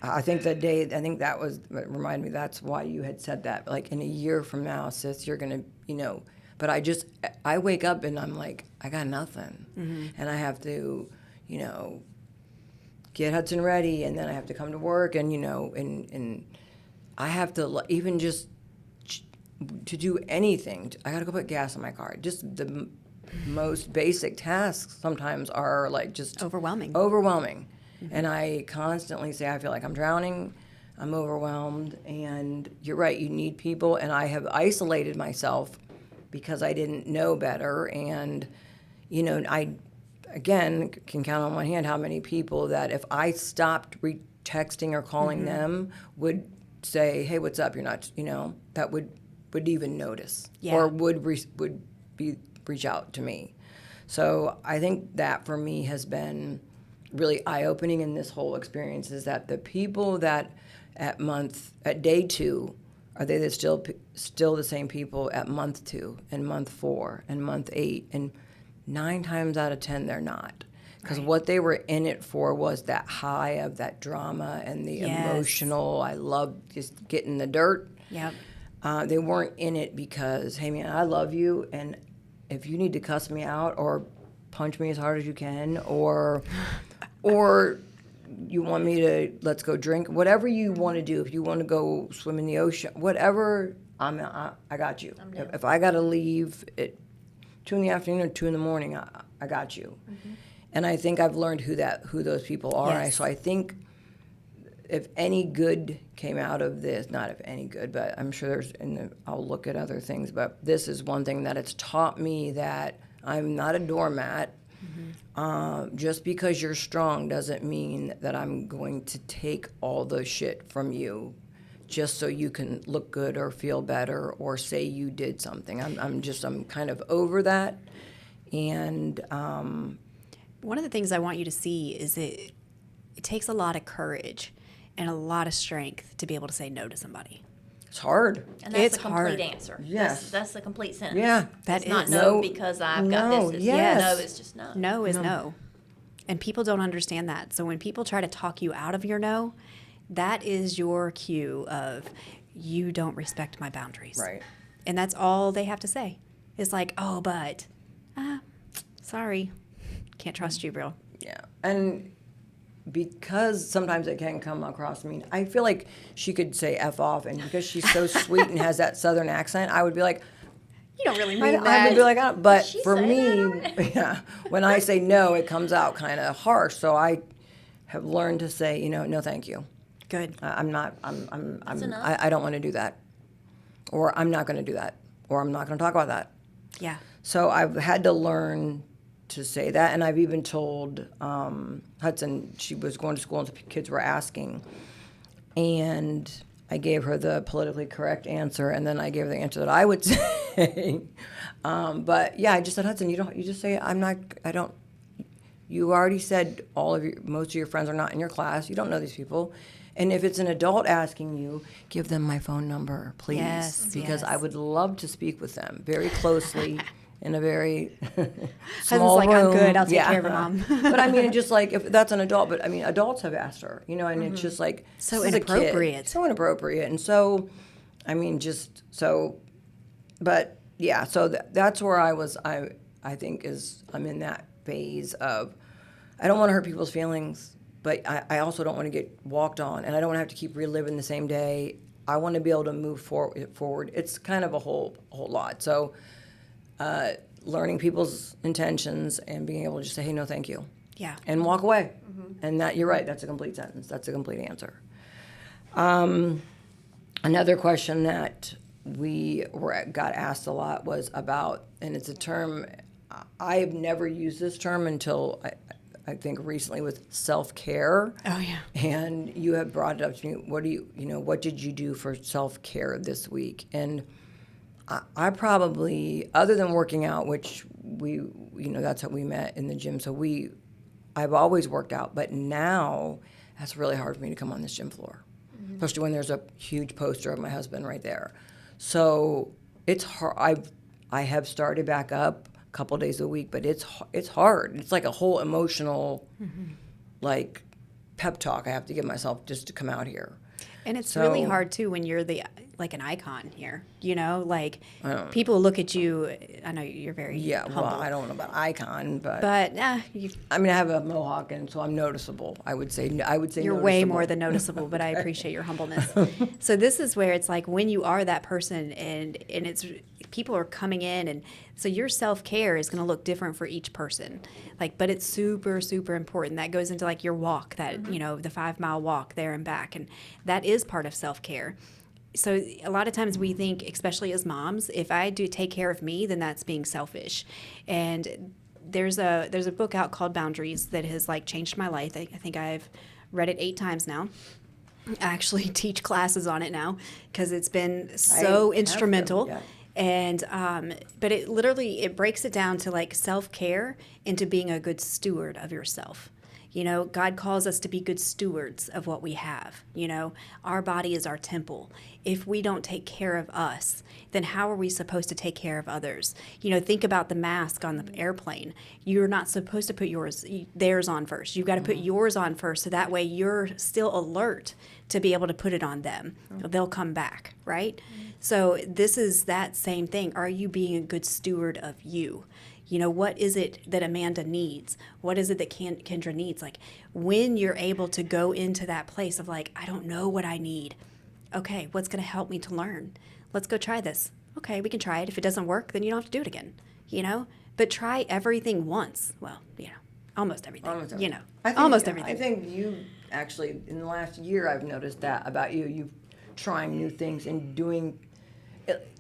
I think that was what reminded me. That's why you had said that. Like, in a year from now, sis, you're gonna, But I wake up and I'm like, I got nothing, and I have to, get Hudson ready, and then I have to come to work, and and I have to even just to do anything. I got to go put gas in my car. Just the most basic tasks sometimes are like just overwhelming. And I constantly say, I feel like I'm drowning, I'm overwhelmed, and you're right, you need people, and I have isolated myself because I didn't know better, and I again can count on one hand how many people that if I stopped texting or calling them would say, hey, what's up, you're not, that would even notice or would reach out to me. So I think that for me has been really eye-opening in this whole experience, is that the people that at day 2, are they still the same people at month 2 and month 4 and month 8? And 9 times out of 10, they're not. Because what they were in it for was that high of that drama and the emotional, I love just getting the dirt. Yep. They weren't in it because, hey, man, I love you, and if you need to cuss me out or punch me as hard as you can, or you want me to, let's go drink, whatever you want to do, if you want to go swim in the ocean, whatever, I got you. If I got to leave at 2 in the afternoon or 2 in the morning, I got you. And I think I've learned who those people are. Yes. So I think if any good came out of this, not if any good, but I'm sure I'll look at other things, but this is one thing that it's taught me, that I'm not a doormat. Just because you're strong doesn't mean that I'm going to take all the shit from you just so you can look good or feel better or say you did something. I'm kind of over that. And One of the things I want you to see is it takes a lot of courage and a lot of strength to be able to say no to somebody. it's hard. And that's It's the complete hard. answer. Yes. That's the complete sentence. Yeah. That It's not is. no No. because I've got No, this. It's yes. No, it's just no. No is no. And people don't understand that. So when people try to talk you out of your no, that is your cue of you don't respect my boundaries. Right. And that's all they have to say. It's like, oh, but, sorry, can't trust you, bro. Yeah. And because sometimes it can come across mean, I feel like she could say F off, and because she's so sweet and has that southern accent, I would be like, You don't really I mean that. would be like, but she for say me, that yeah, when I say no, it comes out kind of harsh. So I have learned to say, no, thank you. Good. I'm not. enough. I don't want to do that, or I'm not going to do that, or I'm not going to talk about that. Yeah. So I've had to learn to say that, and I've even told Hudson, she was going to school and the kids were asking, and I gave her the politically correct answer, and then I gave her the answer that I would say. But yeah, I just said, Hudson, you just say you already said most of your friends are not in your class. You don't know these people. And if it's an adult asking you, give them my phone number, please. Yes, because yes. I would love to speak with them very closely in a very Husband's small like, room. I'm good. I'll take care of her, Mom. But I mean, just like if that's an adult, but I mean, adults have asked her, and it's just like So this is a kid. inappropriate. So inappropriate. And so, I mean, but yeah, so that's where I was. I think I'm in that phase of I don't want to hurt people's feelings, but I also don't want to get walked on, and I don't want to have to keep reliving the same day. I want to be able to move forward. It's kind of a whole lot. So learning people's intentions and being able to just say, hey, no, thank you. Yeah. And walk away. And that you're right. That's a complete sentence. That's a complete answer. Another question that got asked a lot was about, and it's a term, I have never used this term until I think recently, with self-care. Oh, yeah. And you have brought it up to me. What did you do for self-care this week? And I probably, other than working out, which that's how we met in the gym. So I've always worked out, but now that's really hard for me to come on this gym floor, especially when there's a huge poster of my husband right there. So it's hard. I have started back up a couple days a week, but it's hard. It's like a whole emotional, like pep talk I have to give myself just to come out here. And it's So- really hard too when you're like an icon here. Like people look at you. I know you're very Yeah, humble. well, I don't know about icon, but you, I mean, I have a mohawk, and so I'm noticeable. I would say you're way more than noticeable, but I appreciate your humbleness. So this is where it's like when you are that person and it's people are coming in, and so your self-care is going to look different for each person. But it's super, super important. That goes into like your walk, that, the 5-mile walk there and back. And that is part of self-care. So a lot of times we think, especially as moms, if I do take care of me, then that's being selfish. And there's a book out called Boundaries that has changed my life. I think I've read it 8 times now. I actually teach classes on it now because it's been so instrumental. Yeah. And but it breaks it down to self-care into being a good steward of yourself. God calls us to be good stewards of what we have. Our body is our temple. If we don't take care of us, then how are we supposed to take care of others? Think about the mask on the airplane. You're not supposed to put theirs on first. You've got to put yours on first, so that way you're still alert to be able to put it on them. They'll come back, right? So this is that same thing. Are you being a good steward of you? What is it that Amanda needs? What is it that Kendra needs? When you're able to go into that place of I don't know what I need. Okay, what's going to help me to learn? Let's go try this. Okay, we can try it. If it doesn't work, then you don't have to do it again, But try everything once. Well, almost everything, almost everything. I think you actually, in the last year, I've noticed that about you. You've trying new things and doing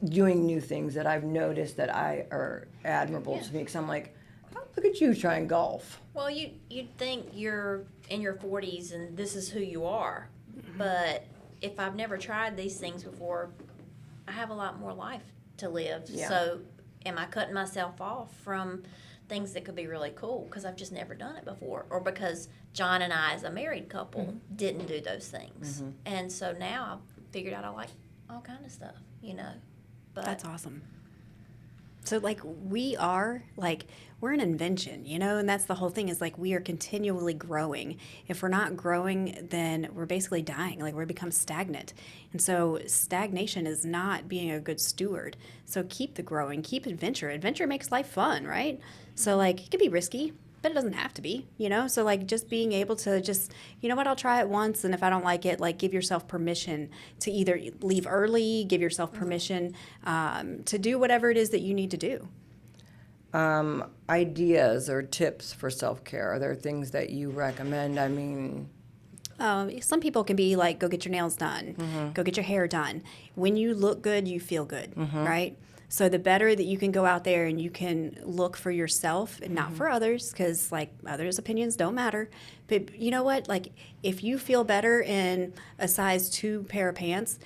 new things that I've noticed that are admirable to me. Because I'm like, oh, look at you trying golf. Well, you'd think you're in your 40s and this is who you are, but if I've never tried these things before, I have a lot more life to live. Yeah. So am I cutting myself off from things that could be really cool because I've just never done it before, or because John and I as a married couple didn't do those things? And so now I've figured out I like all kind of stuff, but That's awesome. So, like, we're an invention, and that's the whole thing is, like, we are continually growing. If we're not growing, then we're basically dying. Like, we become stagnant. And so stagnation is not being a good steward. So keep the growing, keep adventure. Adventure makes life fun, right? So, like, it can be risky, but it doesn't have to be, So, like, just being able to just, I'll try it once, and if I don't like it, like, give yourself permission to either leave early, give yourself permission to do whatever it is that you need to do. Ideas or tips for self-care? Are there things that you recommend? I mean, Some people can be like, go get your nails done, go get your hair done. When you look good, you feel good, right? So the better that you can go out there and you can look for yourself and not for others, because like others' opinions don't matter. But you know what? Like if you feel better in a size 2 pair of pants,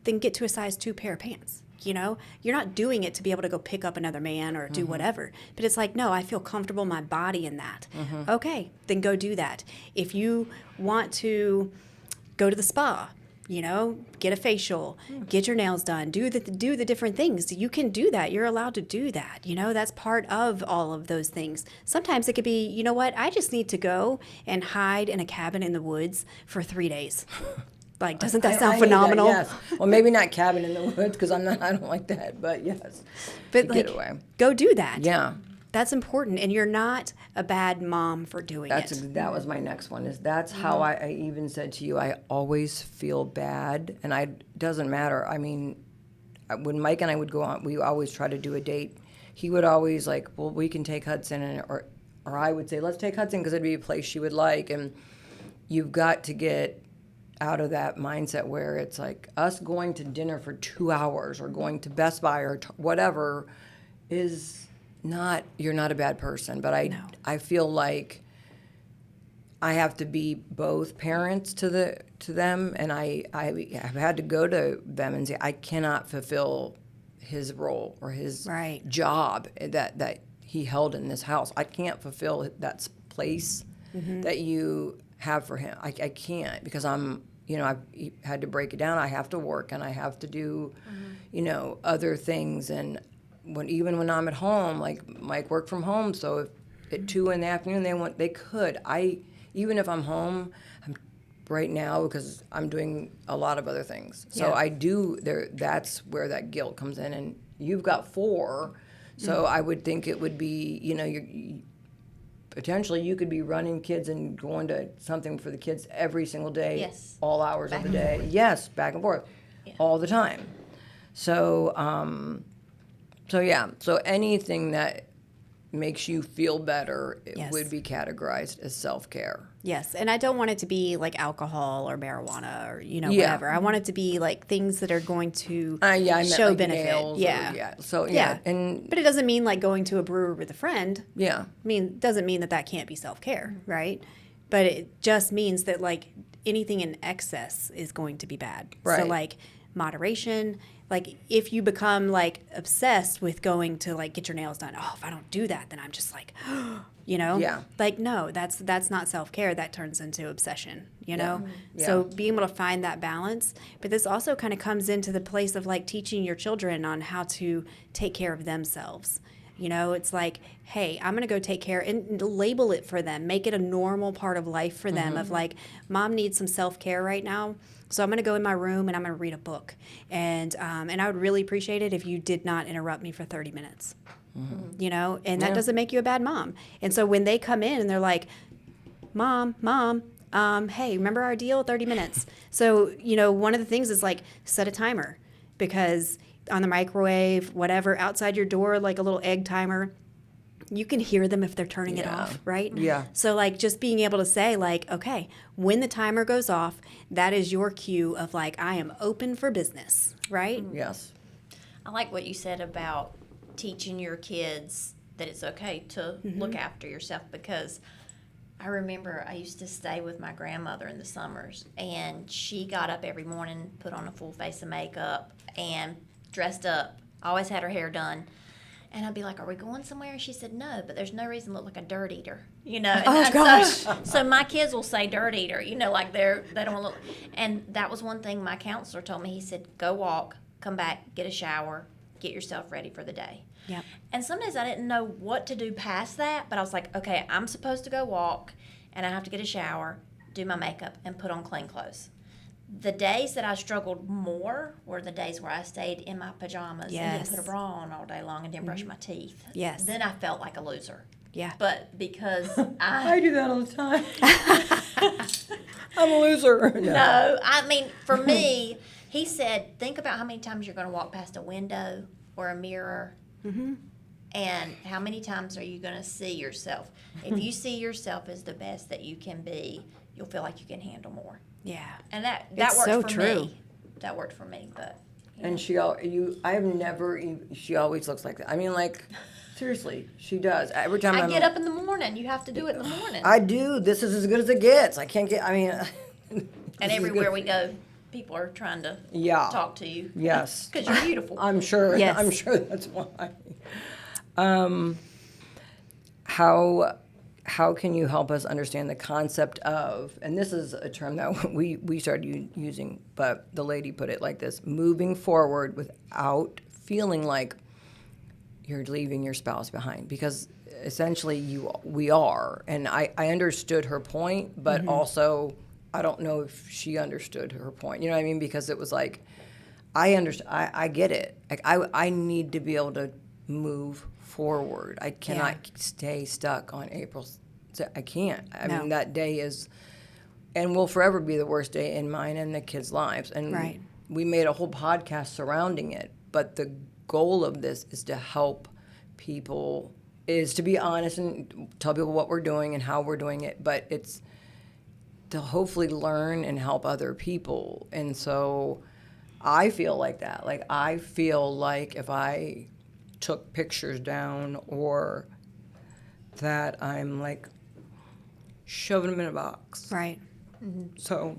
then get to a size 2 pair of pants. You're not doing it to be able to go pick up another man or do whatever. But it's like, no, I feel comfortable in my body in that. Okay, then go do that. If you want to go to the spa, get a facial, get your nails done, do the different things. You can do that. You're allowed to do that. That's part of all of those things. Sometimes it could be, you know what? I just need to go and hide in a cabin in the woods for 3 days. Like, doesn't that sound I need that, phenomenal? yes. Well, maybe not cabin in the woods because I don't like that, but yes. But to like, get away. go do that. Yeah. That's important, and you're not a bad mom for doing it. That was my next one. That's how I even said to you, I always feel bad, and doesn't matter. I mean, when Mike and I would go on, we always try to do a date. He would always like, well, we can take Hudson, or I would say, let's take Hudson because it'd be a place she would like, and you've got to get out of that mindset where it's like us going to dinner for 2 hours or going to Best Buy or whatever is not, you're not a bad person, but I feel like I have to be both parents to them, and I have had to go to them and say I cannot fulfill his role or his job that he held in this house. I can't fulfill that place that you have for him. I can't because I've had to break it down. I have to work and I have to do, other things. And even when I'm at home, like Mike worked from home, so if at 2 PM they could. Even if I'm home right now because I'm doing a lot of other things. So I do that's where that guilt comes in. And you've got 4, so I would think it would be, potentially you could be running kids and going to something for the kids every single day, Yes. all hours Back of the and day. forth. Yes, back and forth, all the time. So, so anything that makes you feel better would be categorized as self-care. Yes, and I don't want it to be like alcohol or marijuana or Yeah. whatever. I want it to be like things that are going to I meant show like benefit. nails or, and But it doesn't mean like going to a brewery with a friend. yeah. Doesn't mean that can't be self-care, right? But it just means that like anything in excess is going to be bad. Right. So like moderation, like if you become like obsessed with going to like get your nails done, if I don't do that, then I'm just like, Yeah. like no, that's not self-care. That turns into obsession, Yeah. So being able to find that balance, but this also kind of comes into the place of like teaching your children on how to take care of themselves. It's like, hey, I'm going to go take care and label it for them. Make it a normal part of life for them of like, mom needs some self-care right now. So I'm going to go in my room and I'm going to read a book. And I would really appreciate it if you did not interrupt me for 30 minutes, and that doesn't make you a bad mom. And so when they come in and they're like, mom, hey, remember our deal, 30 minutes. So, one of the things is like set a timer because on the microwave, whatever, outside your door, like a little egg timer, you can hear them if they're turning it off, right? Yeah. So like just being able to say like, okay, when the timer goes off, that is your cue of like, I am open for business, right? Yes. I like what you said about teaching your kids that it's okay to look after yourself, because I remember I used to stay with my grandmother in the summers, and she got up every morning, put on a full face of makeup, and dressed up. Always had her hair done. And I'd be like, "Are we going somewhere?" And she said, "No, but there's no reason to look like a dirt eater, you know." And gosh. So my kids will say "dirt eater," you know, like they don't want to look. And that was one thing my counselor told me. He said, "Go walk, come back, get a shower, get yourself ready for the day." Yep. And some days I didn't know what to do past that, but I was like, "Okay, I'm supposed to go walk, and I have to get a shower, do my makeup, and put on clean clothes." The days that I struggled more were the days where I stayed in my pajamas and Yes. didn't put a bra on all day long and didn't brush my teeth. Yes. Then I felt like a loser. Yeah. But because I do that all the time. I'm a loser. no, I mean, for me, he said, think about how many times you're going to walk past a window or a mirror, and how many times are you going to see yourself. If you see yourself as the best that you can be, you'll feel like you can handle more. Yeah. And that It's worked so for true. me. That worked for me, but And she always looks like that. I mean, like, seriously, she does. Every time I get up in the morning. You have to do it in the morning. I do. This is as good as it gets. I can't get, I mean. And everywhere we go, people are trying to Yeah. talk to you. Yes. Because you're beautiful. I'm sure. Yes. I'm sure that's why. How can you help us understand the concept of, and this is a term that we started using, but the lady put it like this: moving forward without feeling like you're leaving your spouse behind, because essentially we are. And I understood her point, but also I don't know if she understood her point. You know what I mean? Because it was like, I get it. Like I need to be able to move forward. I cannot stay stuck on April. I can't. I mean, that day is, and will forever be the worst day in mine and the kids' lives. And Right. we made a whole podcast surrounding it. But the goal of this is to help people, is to be honest and tell people what we're doing and how we're doing it. But it's to hopefully learn and help other people. And so I feel like that. Like, I feel like if I took pictures down, or that I'm like shoving them in a box. Right. So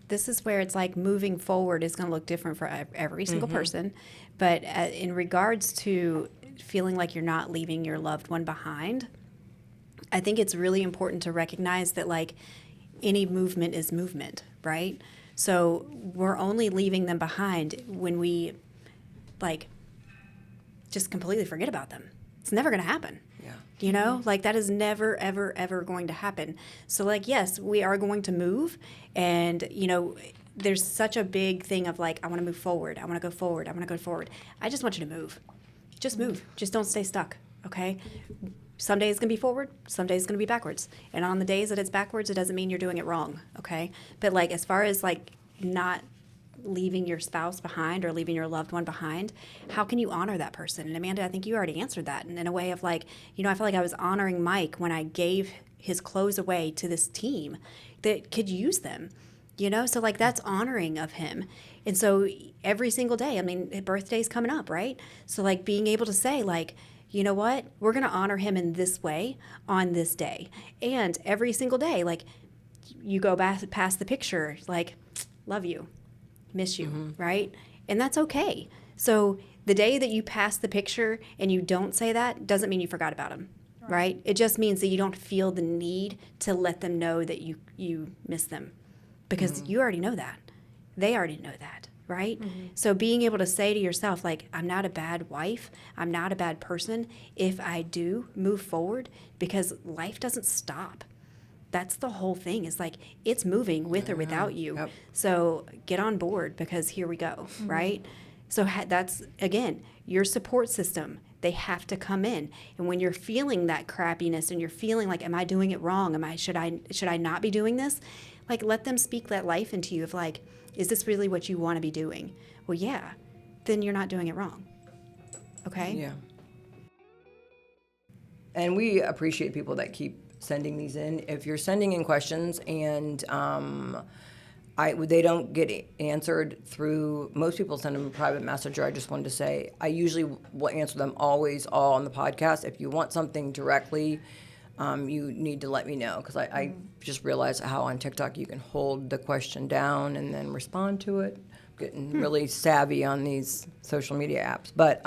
This is where it's like moving forward is going to look different for every single person. But in regards to feeling like you're not leaving your loved one behind, I think it's really important to recognize that, like, any movement is movement, right? So we're only leaving them behind when we, like, just completely forget about them. It's never going to happen. yeah. You know, like, that is never, ever, ever going to happen. So, like, yes, we are going to move. And, you know, there's such a big thing of like, I want to move forward. I want to go forward. I want to go forward. I just want you to move. Just move. Just don't stay stuck. Okay. Some days it's going to be forward. Some days it's going to be backwards. And on the days that it's backwards, it doesn't mean you're doing it wrong. Okay. But, like, as far as like not leaving your spouse behind or leaving your loved one behind, how can you honor that person? And Amanda, I think you already answered that in a way of like, you know, I feel like I was honoring Mike when I gave his clothes away to this team that could use them, you know? So, like, that's honoring of him. And so every single day, I mean, his birthday's coming up, right? So, like, being able to say, like, you know what, we're going to honor him in this way on this day. And every single day, like, you go back past the picture, like, love you, miss you, right? And that's okay. So the day that you pass the picture and you don't say that doesn't mean you forgot about them, right? It just means that you don't feel the need to let them know that you miss them, because you already know that. They already know that, right? So being able to say to yourself, like, I'm not a bad wife, I'm not a bad person if I do move forward, because life doesn't stop. That's the whole thing. It's like, it's moving with or without you. Yep. So get on board, because here we go, right? So that's, again, your support system. They have to come in. And when you're feeling that crappiness and you're feeling like, am I doing it wrong? Should I not be doing this? Like, let them speak that life into you of like, is this really what you want to be doing? Well, yeah, then you're not doing it wrong. Okay? Yeah. And we appreciate people that keep sending these in. If you're sending in questions and they don't get answered through, most people send them a private messenger. I just wanted to say, I usually will answer them always all on the podcast. If you want something directly, you need to let me know, because I just realized how on TikTok you can hold the question down and then respond to it. Getting really savvy on these social media apps. But